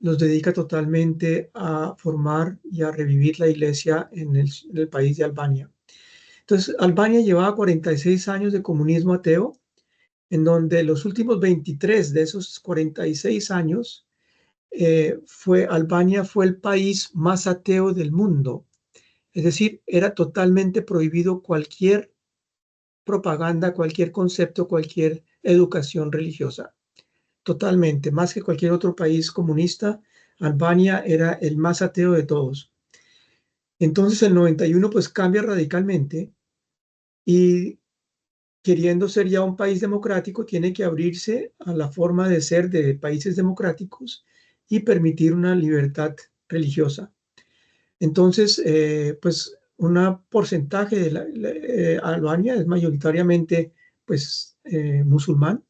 los dedica totalmente a formar y a revivir la iglesia en el país de Albania. Entonces, Albania llevaba 46 años de comunismo ateo, en donde los últimos 23 de esos 46 años, Albania fue el país más ateo del mundo. Es decir, era totalmente prohibido cualquier propaganda, cualquier concepto, cualquier educación religiosa. Totalmente, más que cualquier otro país comunista, Albania era el más ateo de todos. Entonces, el 91 pues cambia radicalmente y queriendo ser ya un país democrático, tiene que abrirse a la forma de ser de países democráticos y permitir una libertad religiosa. Entonces, pues un porcentaje de Albania es mayoritariamente pues musulmán,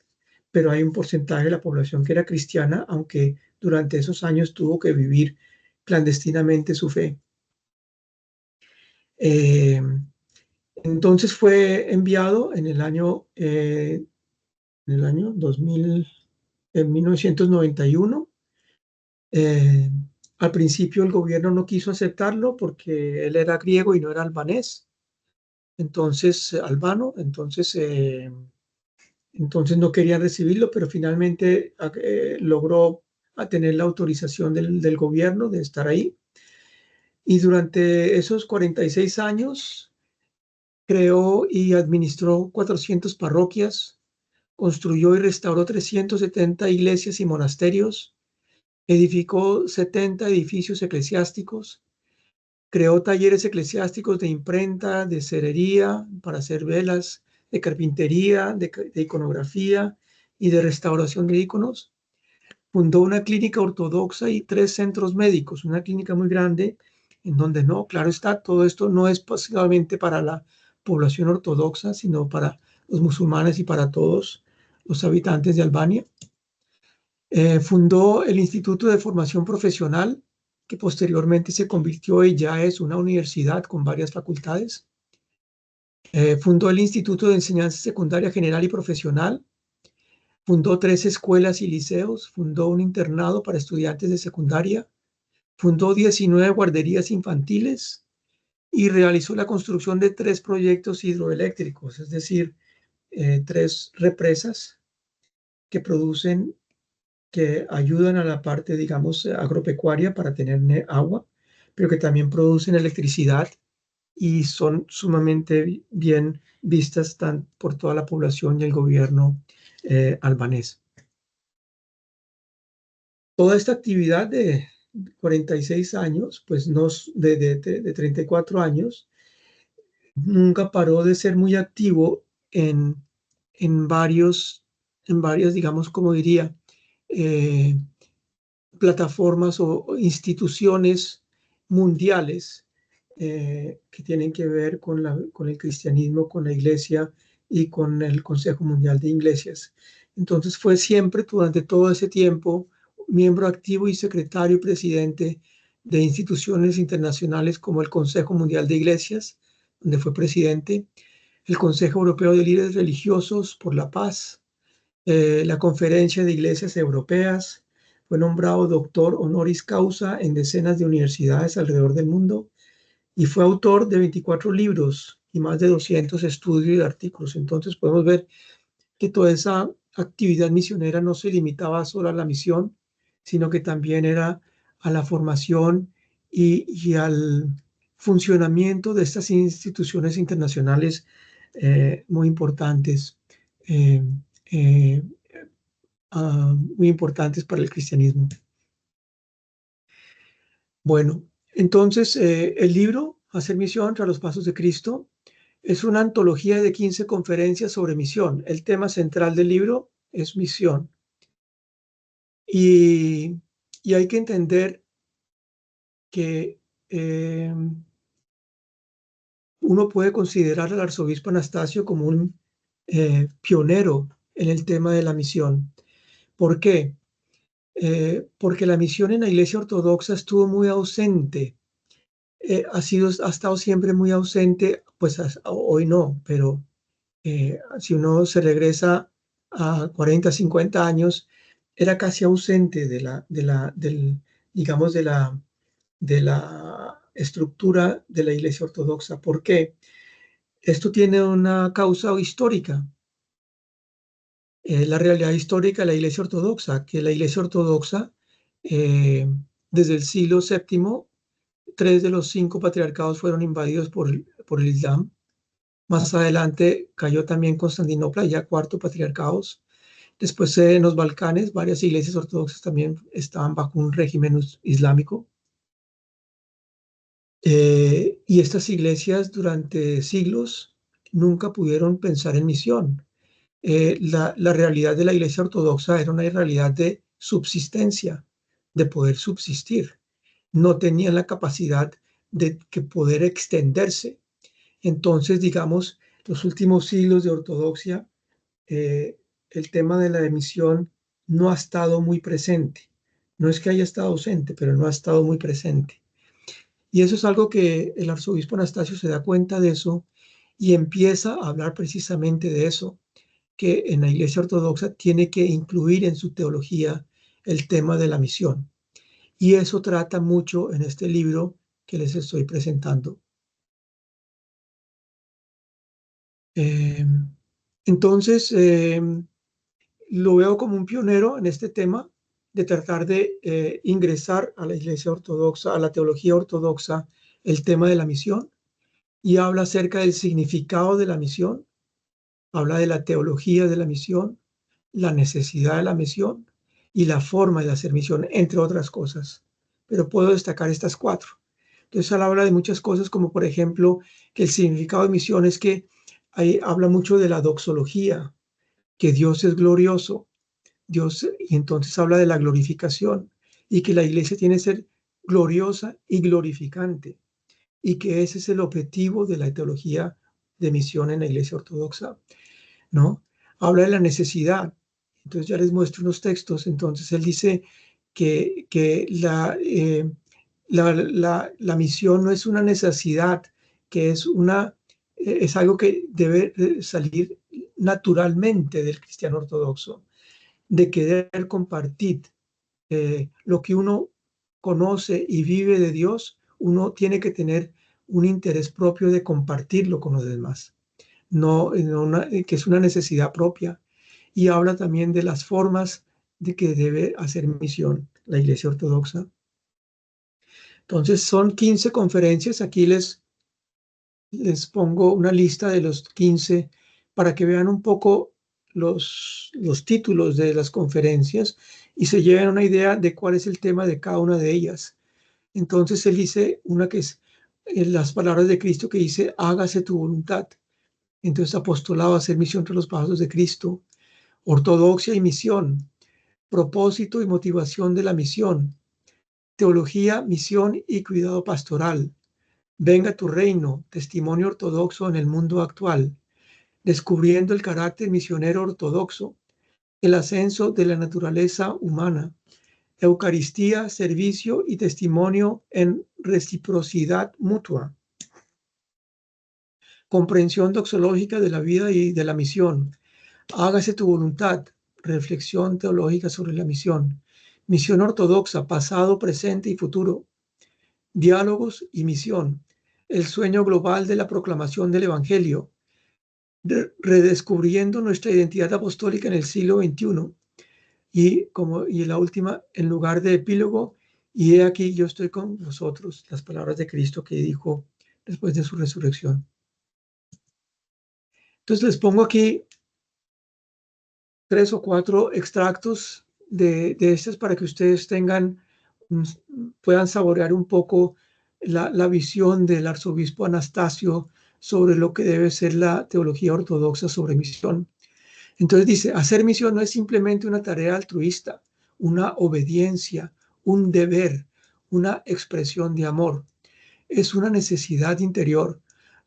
pero hay un porcentaje de la población que era cristiana, aunque durante esos años tuvo que vivir clandestinamente su fe. Entonces fue enviado en el año 2000, en 1991. Al principio el gobierno no quiso aceptarlo porque él era griego y no era albanés, entonces albano, entonces no querían recibirlo, pero finalmente logró tener la autorización del gobierno de estar ahí. Y durante esos 46 años creó y administró 400 parroquias, construyó y restauró 370 iglesias y monasterios, edificó 70 edificios eclesiásticos, creó talleres eclesiásticos de imprenta, de cerería para hacer velas, de carpintería, de iconografía y de restauración de íconos. Fundó una clínica ortodoxa y 3 centros médicos, una clínica muy grande, en donde no, claro está, todo esto no es solamente para la población ortodoxa, sino para los musulmanes y para todos los habitantes de Albania. Fundó el Instituto de Formación Profesional, que posteriormente se convirtió y ya es una universidad con varias facultades. Fundó el Instituto de Enseñanza Secundaria General y Profesional. Fundó 3 escuelas y liceos. Fundó un internado para estudiantes de secundaria. Fundó 19 guarderías infantiles y realizó la construcción de 3 proyectos hidroeléctricos, es decir, 3 represas que ayudan a la parte, digamos, agropecuaria para tener agua, pero que también producen electricidad y son sumamente bien vistas por toda la población y el gobierno albanés. Toda esta actividad de 46 años, pues de 34 años, nunca paró de ser muy activo en varias, digamos, como diría, plataformas o instituciones mundiales que tienen que ver con el cristianismo, con la iglesia y con el Consejo Mundial de Iglesias. Entonces fue siempre, durante todo ese tiempo, miembro activo y secretario y presidente de instituciones internacionales como el Consejo Mundial de Iglesias, donde fue presidente, el Consejo Europeo de Líderes Religiosos por la Paz, la Conferencia de Iglesias Europeas. Fue nombrado doctor honoris causa en decenas de universidades alrededor del mundo y fue autor de 24 libros y más de 200 estudios y artículos. Entonces podemos ver que toda esa actividad misionera no se limitaba solo a la misión, sino que también era a la formación y al funcionamiento de estas instituciones internacionales muy importantes. Eh, eh, Muy importantes para el cristianismo. Bueno, entonces el libro, Hacer misión tras los pasos de Cristo, es una antología de 15 conferencias sobre misión. El tema central del libro es misión. Y hay que entender que uno puede considerar al arzobispo Anastasio como un pionero en el tema de la misión. ¿Por qué? Porque la misión en la Iglesia Ortodoxa estuvo muy ausente. Ha estado siempre muy ausente, pues hoy no, pero si uno se regresa a 40, 50 años, era casi ausente digamos, de la estructura de la Iglesia Ortodoxa. ¿Por qué? Esto tiene una causa histórica. La realidad histórica de la Iglesia Ortodoxa, que la Iglesia Ortodoxa, desde el siglo VII, 3 de los 5 patriarcados fueron invadidos por el Islam. Más adelante cayó también Constantinopla, ya 4 patriarcados. Después en los Balcanes, varias iglesias ortodoxas también estaban bajo un régimen islámico. Y estas iglesias durante siglos nunca pudieron pensar en misión. La realidad de la iglesia ortodoxa era una realidad de subsistencia, de poder subsistir. No tenían la capacidad de poder extenderse. Entonces, digamos, los últimos siglos de ortodoxia, el tema de la misión no ha estado muy presente. No es que haya estado ausente, pero no ha estado muy presente. Y eso es algo que el arzobispo Anastasio se da cuenta de eso y empieza a hablar precisamente de eso, que en la Iglesia Ortodoxa tiene que incluir en su teología el tema de la misión. Y eso trata mucho en este libro que les estoy presentando. Entonces, lo veo como un pionero en este tema de tratar de ingresar a la Iglesia Ortodoxa, a la teología ortodoxa, el tema de la misión, y habla acerca del significado de la misión, habla de la teología de la misión, la necesidad de la misión y la forma de hacer misión, entre otras cosas. Pero puedo destacar estas 4. Entonces, él habla de muchas cosas, como por ejemplo, que el significado de misión es que ahí habla mucho de la doxología, que Dios es glorioso, y entonces habla de la glorificación, y que la iglesia tiene que ser gloriosa y glorificante, y que ese es el objetivo de la teología de misión en la iglesia ortodoxa, ¿no? Habla de la necesidad. Entonces ya les muestro unos textos. Entonces él dice que la misión no es una necesidad, que es algo que debe salir naturalmente del cristiano ortodoxo, de querer compartir lo que uno conoce y vive de Dios. Uno tiene que tener un interés propio de compartirlo con los demás, que es una necesidad propia. Y habla también de las formas de que debe hacer misión la Iglesia Ortodoxa. Entonces son 15 conferencias. Aquí les pongo una lista de los 15 para que vean un poco los títulos de las conferencias y se lleven una idea de cuál es el tema de cada una de ellas. Entonces él dice una que es las palabras de Cristo, que dice: hágase tu voluntad. Entonces, apostolado, hacer misión tras los pasos de Cristo, ortodoxia y misión, propósito y motivación de la misión, teología, misión y cuidado pastoral, venga tu reino, testimonio ortodoxo en el mundo actual, descubriendo el carácter misionero ortodoxo, el ascenso de la naturaleza humana, Eucaristía, servicio y testimonio en reciprocidad mutua, comprensión doxológica de la vida y de la misión, hágase tu voluntad, reflexión teológica sobre la misión, misión ortodoxa, pasado, presente y futuro, diálogos y misión, el sueño global de la proclamación del Evangelio, redescubriendo nuestra identidad apostólica en el siglo XXI. Y la última, en lugar de epílogo, y he aquí yo estoy con vosotros, las palabras de Cristo que dijo después de su resurrección. Entonces les pongo aquí 3 o 4 extractos de estas para que ustedes puedan saborear un poco la visión del arzobispo Anastasio sobre lo que debe ser la teología ortodoxa sobre misión. Entonces dice: hacer misión no es simplemente una tarea altruista, una obediencia, un deber, una expresión de amor. Es una necesidad interior.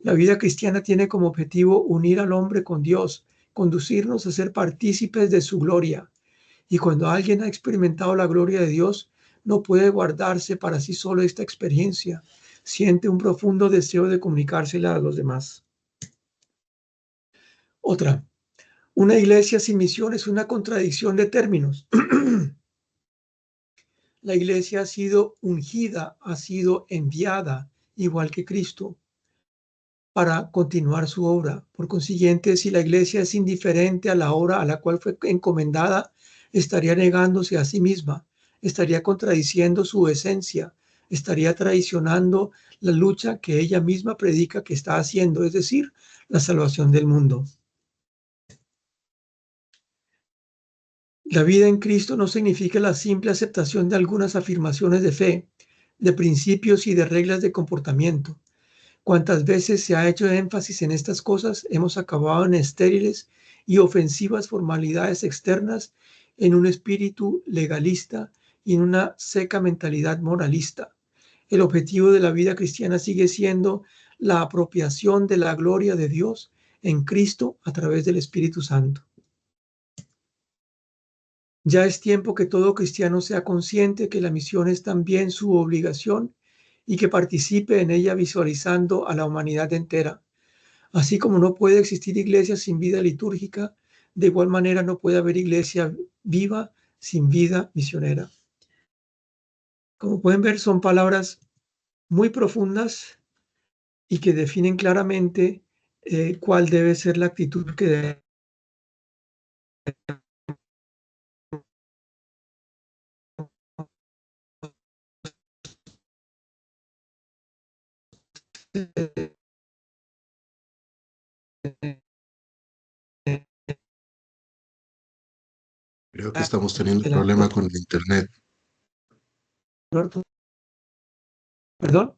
La vida cristiana tiene como objetivo unir al hombre con Dios, conducirnos a ser partícipes de su gloria. Y cuando alguien ha experimentado la gloria de Dios, no puede guardarse para sí solo esta experiencia. Siente un profundo deseo de comunicársela a los demás. Otra, una iglesia sin misión es una contradicción de términos. La iglesia ha sido ungida, ha sido enviada, igual que Cristo, para continuar su obra. Por consiguiente, si la iglesia es indiferente a la obra a la cual fue encomendada, estaría negándose a sí misma, estaría contradiciendo su esencia, estaría traicionando la lucha que ella misma predica que está haciendo, es decir, la salvación del mundo. La vida en Cristo no significa la simple aceptación de algunas afirmaciones de fe, de principios y de reglas de comportamiento. Cuantas veces se ha hecho énfasis en estas cosas, hemos acabado en estériles y ofensivas formalidades externas, en un espíritu legalista y en una seca mentalidad moralista. El objetivo de la vida cristiana sigue siendo la apropiación de la gloria de Dios en Cristo a través del Espíritu Santo. Ya es tiempo que todo cristiano sea consciente que la misión es también su obligación y que participe en ella visualizando a la humanidad entera. Así como no puede existir iglesia sin vida litúrgica, de igual manera no puede haber iglesia viva sin vida misionera. Como pueden ver, son palabras muy profundas y que definen claramente cuál debe ser la actitud que debe. Creo que estamos teniendo un problema con el internet. ¿Perdón?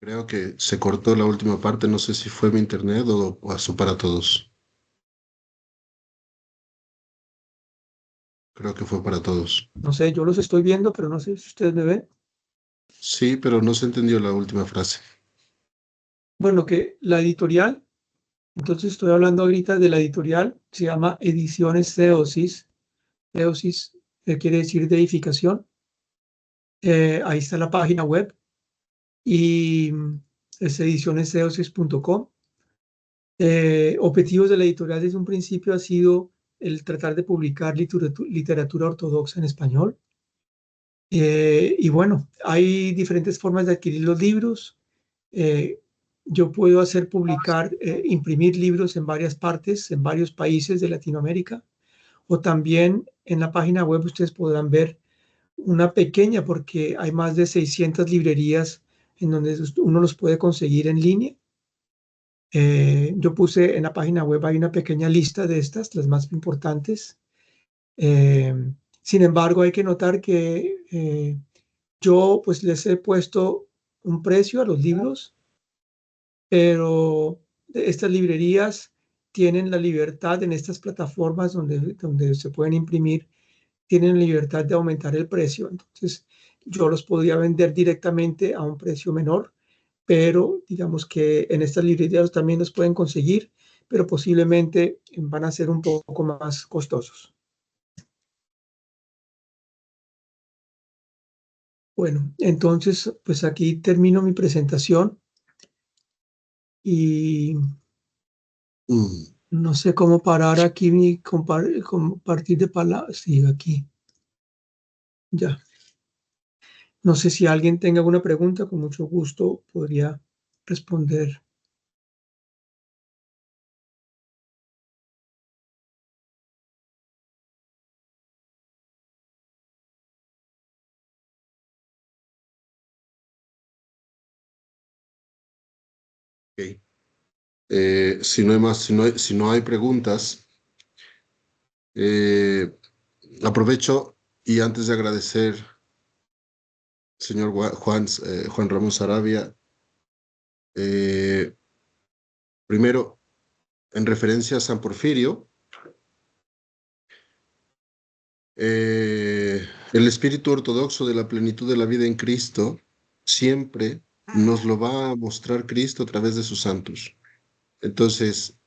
Creo que se cortó la última parte. No sé si fue mi internet o pasó para todos. Creo que fue para todos. No sé, yo los estoy viendo, pero no sé si ustedes me ven. Sí, pero no se entendió la última frase. Bueno, que la editorial, entonces estoy hablando ahorita de la editorial, se llama Ediciones Theosis. Theosis quiere decir deificación. Ahí está la página web y es edicionestheosis.com. Objetivos de la editorial desde un principio ha sido el tratar de publicar literatura ortodoxa en español. Y bueno, hay diferentes formas de adquirir los libros. Yo puedo hacer publicar, imprimir libros en varias partes, en varios países de Latinoamérica, o también en la página web ustedes podrán ver una pequeña, porque hay más de 600 librerías en donde uno los puede conseguir en línea. Yo puse en la página web, hay una pequeña lista de estas, las más importantes. Sin embargo, hay que notar que yo pues les he puesto un precio a los libros, pero estas librerías tienen la libertad en estas plataformas donde se pueden imprimir, tienen libertad de aumentar el precio. Entonces, yo los podría vender directamente a un precio menor, pero digamos que en estas librerías también los pueden conseguir, pero posiblemente van a ser un poco más costosos. Bueno, entonces, pues aquí termino mi presentación y no sé cómo parar aquí mi compartir de palabras. Sí, aquí. Ya. No sé si alguien tenga alguna pregunta, con mucho gusto podría responder. Ok. Si no hay más, si no hay preguntas, eh, aprovecho y antes de agradecer, señor Juan Ramón Sarabia, eh, primero, en referencia a San Porfirio, el espíritu ortodoxo de la plenitud de la vida en Cristo siempre nos lo va a mostrar Cristo a través de sus santos. Entonces,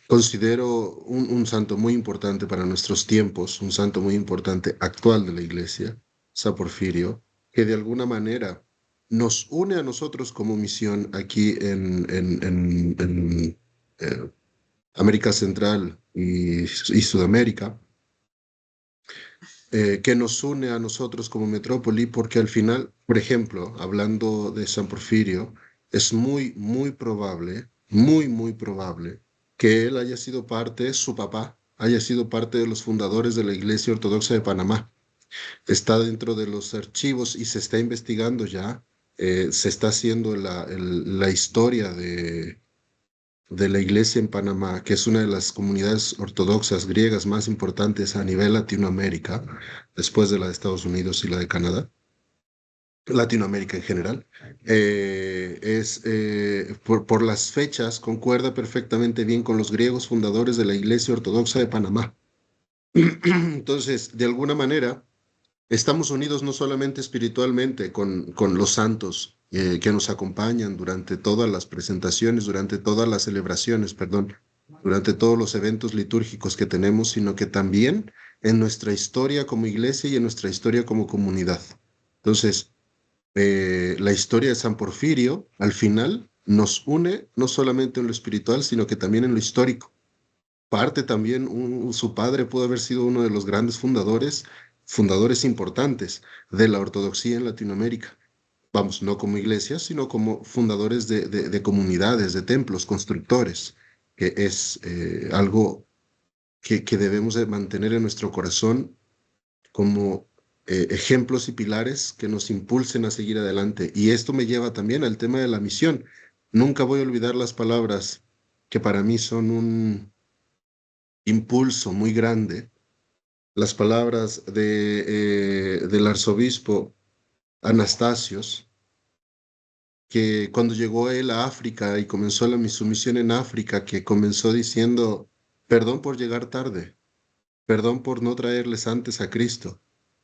considero un santo muy importante para nuestros tiempos, un santo muy importante actual de la Iglesia, San Porfirio, que de alguna manera nos une a nosotros como misión aquí en América Central y Sudamérica, que nos une a nosotros como metrópoli, porque al final, por ejemplo, hablando de San Porfirio, es muy probable, muy probable que él haya sido parte, su papá, haya sido parte de los fundadores de la Iglesia Ortodoxa de Panamá. Está dentro de los archivos y se está investigando ya, se está haciendo la historia de la Iglesia en Panamá, que es una de las comunidades ortodoxas griegas más importantes a nivel Latinoamérica, después de la de Estados Unidos y la de Canadá, Latinoamérica en general, por las fechas concuerda perfectamente bien con los griegos fundadores de la Iglesia Ortodoxa de Panamá. Entonces, de alguna manera, estamos unidos no solamente espiritualmente con los santos que nos acompañan durante todas las presentaciones, durante todas las celebraciones, perdón, durante todos los eventos litúrgicos que tenemos, sino que también en nuestra historia como iglesia y en nuestra historia como comunidad. Entonces, la historia de San Porfirio, al final, nos une no solamente en lo espiritual, sino que también en lo histórico. Parte también, su padre pudo haber sido uno de los grandes fundadores importantes de la ortodoxia en Latinoamérica. Vamos, no como iglesias, sino como fundadores de comunidades, de templos, constructores, que es algo que debemos de mantener en nuestro corazón como ejemplos y pilares que nos impulsen a seguir adelante. Y esto me lleva también al tema de la misión. Nunca voy a olvidar las palabras que para mí son un impulso muy grande, las palabras del arzobispo Anastasios, que cuando llegó él a África y comenzó su misión en África, que comenzó diciendo, perdón por llegar tarde, perdón por no traerles antes a Cristo.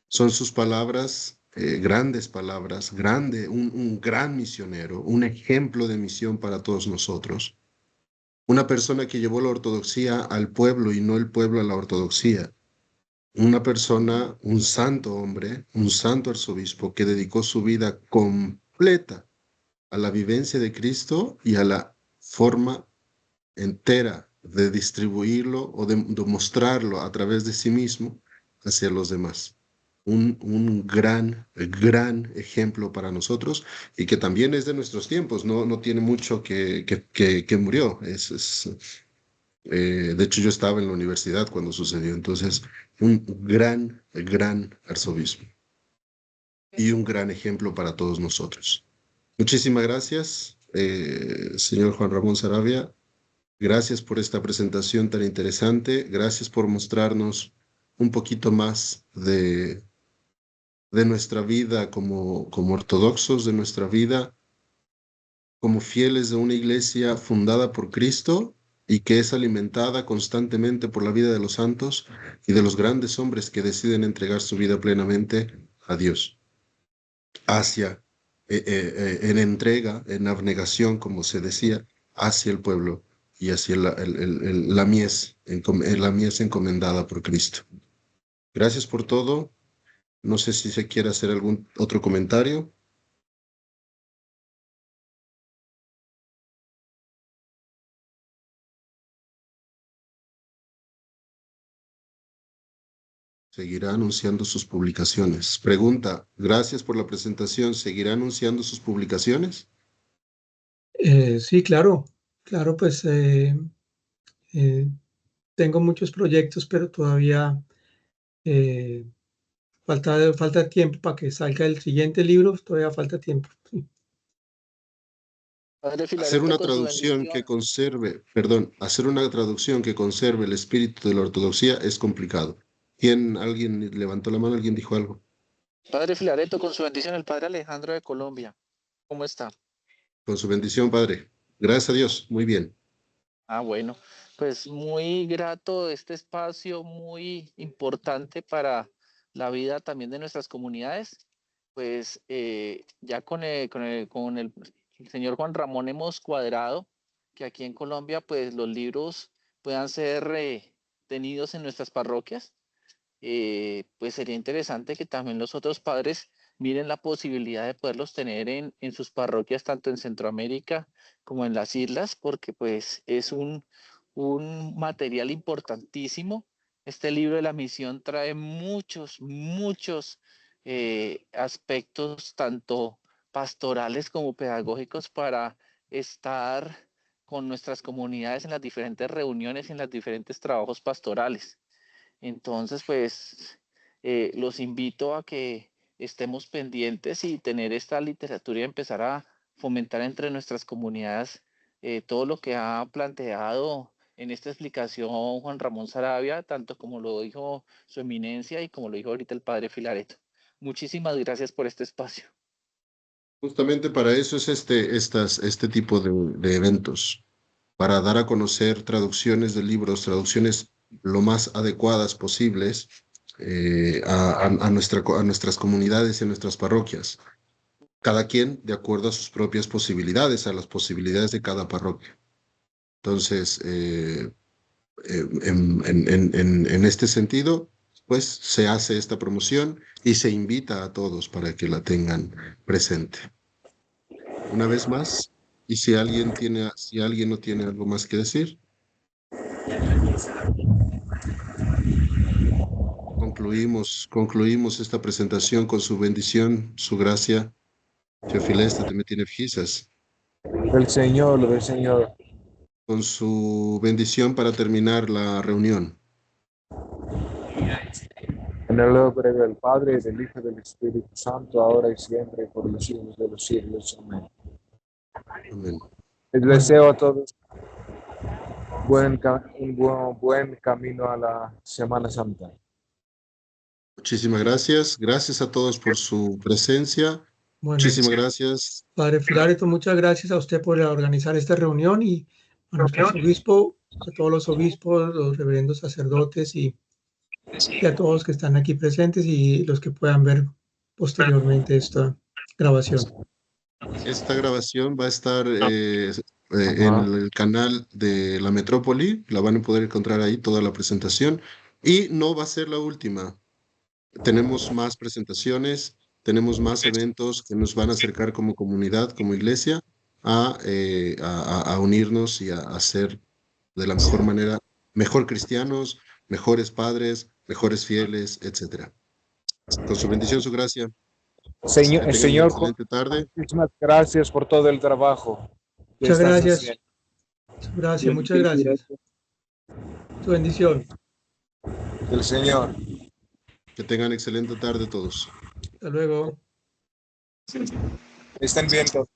Son sus palabras, grandes palabras, un gran misionero, un ejemplo de misión para todos nosotros. Una persona que llevó la ortodoxia al pueblo y no el pueblo a la ortodoxia. Una persona, un santo hombre, un santo arzobispo que dedicó su vida completa a la vivencia de Cristo y a la forma entera de distribuirlo o de mostrarlo a través de sí mismo hacia los demás. Un gran ejemplo para nosotros y que también es de nuestros tiempos, no tiene mucho que murió. De hecho, yo estaba en la universidad cuando sucedió, entonces, un gran arzobispo y un gran ejemplo para todos nosotros. Muchísimas gracias, señor Juan Ramón Saravia. Gracias por esta presentación tan interesante. Gracias por mostrarnos un poquito más de nuestra vida como ortodoxos, de nuestra vida como fieles de una iglesia fundada por Cristo y que es alimentada constantemente por la vida de los santos y de los grandes hombres que deciden entregar su vida plenamente a Dios, hacia, en entrega, en abnegación, como se decía, hacia el pueblo y hacia la mies encomendada por Cristo. Gracias por todo. No sé si se quiere hacer algún otro comentario. Seguirá anunciando sus publicaciones. Pregunta, gracias por la presentación. ¿Seguirá anunciando sus publicaciones? Sí, claro, pues eh, tengo muchos proyectos, pero todavía eh, falta tiempo para que salga el siguiente libro, todavía falta tiempo. Sí. Padre Hacer Filareto una con su traducción que bendición. conserve, perdón, hacer una traducción que conserve el espíritu de la ortodoxia es complicado. ¿Alguien levantó la mano? ¿Alguien dijo algo? Padre Filareto con su bendición, el Padre Alejandro de Colombia. ¿Cómo está? Con su bendición, Padre. Gracias a Dios. Muy bien. Ah, bueno, pues muy grato este espacio, muy importante para la vida también de nuestras comunidades. pues ya con el señor Juan Ramón hemos cuadrado que aquí en Colombia pues los libros puedan ser tenidos en nuestras parroquias. Pues sería interesante que también los otros padres miren la posibilidad de poderlos tener en sus parroquias, tanto en Centroamérica como en las islas, porque pues es un material importantísimo. Este libro de la misión trae muchos aspectos, tanto pastorales como pedagógicos, para estar con nuestras comunidades en las diferentes reuniones y en los diferentes trabajos pastorales. Entonces, pues, los invito a que estemos pendientes y tener esta literatura y empezar a fomentar entre nuestras comunidades todo lo que ha planteado en esta explicación Juan Ramón Saravia, tanto como lo dijo su eminencia y como lo dijo ahorita el padre Filareto. Muchísimas gracias por este espacio. Justamente para eso es este tipo de eventos, para dar a conocer traducciones de libros, traducciones lo más adecuadas posibles a nuestras comunidades y a nuestras parroquias. Cada quien de acuerdo a sus propias posibilidades, a las posibilidades de cada parroquia. Entonces, en este sentido, pues se hace esta promoción y se invita a todos para que la tengan presente. Una vez más, y si alguien no tiene algo más que decir, concluimos esta presentación con su bendición, su gracia. Teofilesta también tiene fijisas. Del Señor. Con su bendición para terminar la reunión. En el nombre del Padre, del Hijo y del Espíritu Santo, ahora y siempre, por los siglos de los siglos. Amén. Amén. Les deseo a todos un buen camino a la Semana Santa. Muchísimas gracias. Gracias a todos por su presencia. Bueno, Muchísimas gracias. Padre Filareto, muchas gracias a usted por organizar esta reunión y a nuestro obispo, a todos los obispos, los reverendos sacerdotes y a todos que están aquí presentes y los que puedan ver posteriormente esta grabación. Esta grabación va a estar en el canal de la Metrópoli. La van a poder encontrar ahí toda la presentación. Y no va a ser la última. Tenemos más presentaciones, tenemos más eventos que nos van a acercar como comunidad, como iglesia, a unirnos y a ser de la mejor manera, mejor cristianos, mejores padres, mejores fieles, etc. Con su bendición, su gracia. Señor, Que tengan una excelente tarde. muchísimas gracias por todo el trabajo. Muchas gracias. Gracias, muchas gracias. Su bendición. Del Señor. Que tengan excelente tarde todos. Hasta luego. Estén bien todos.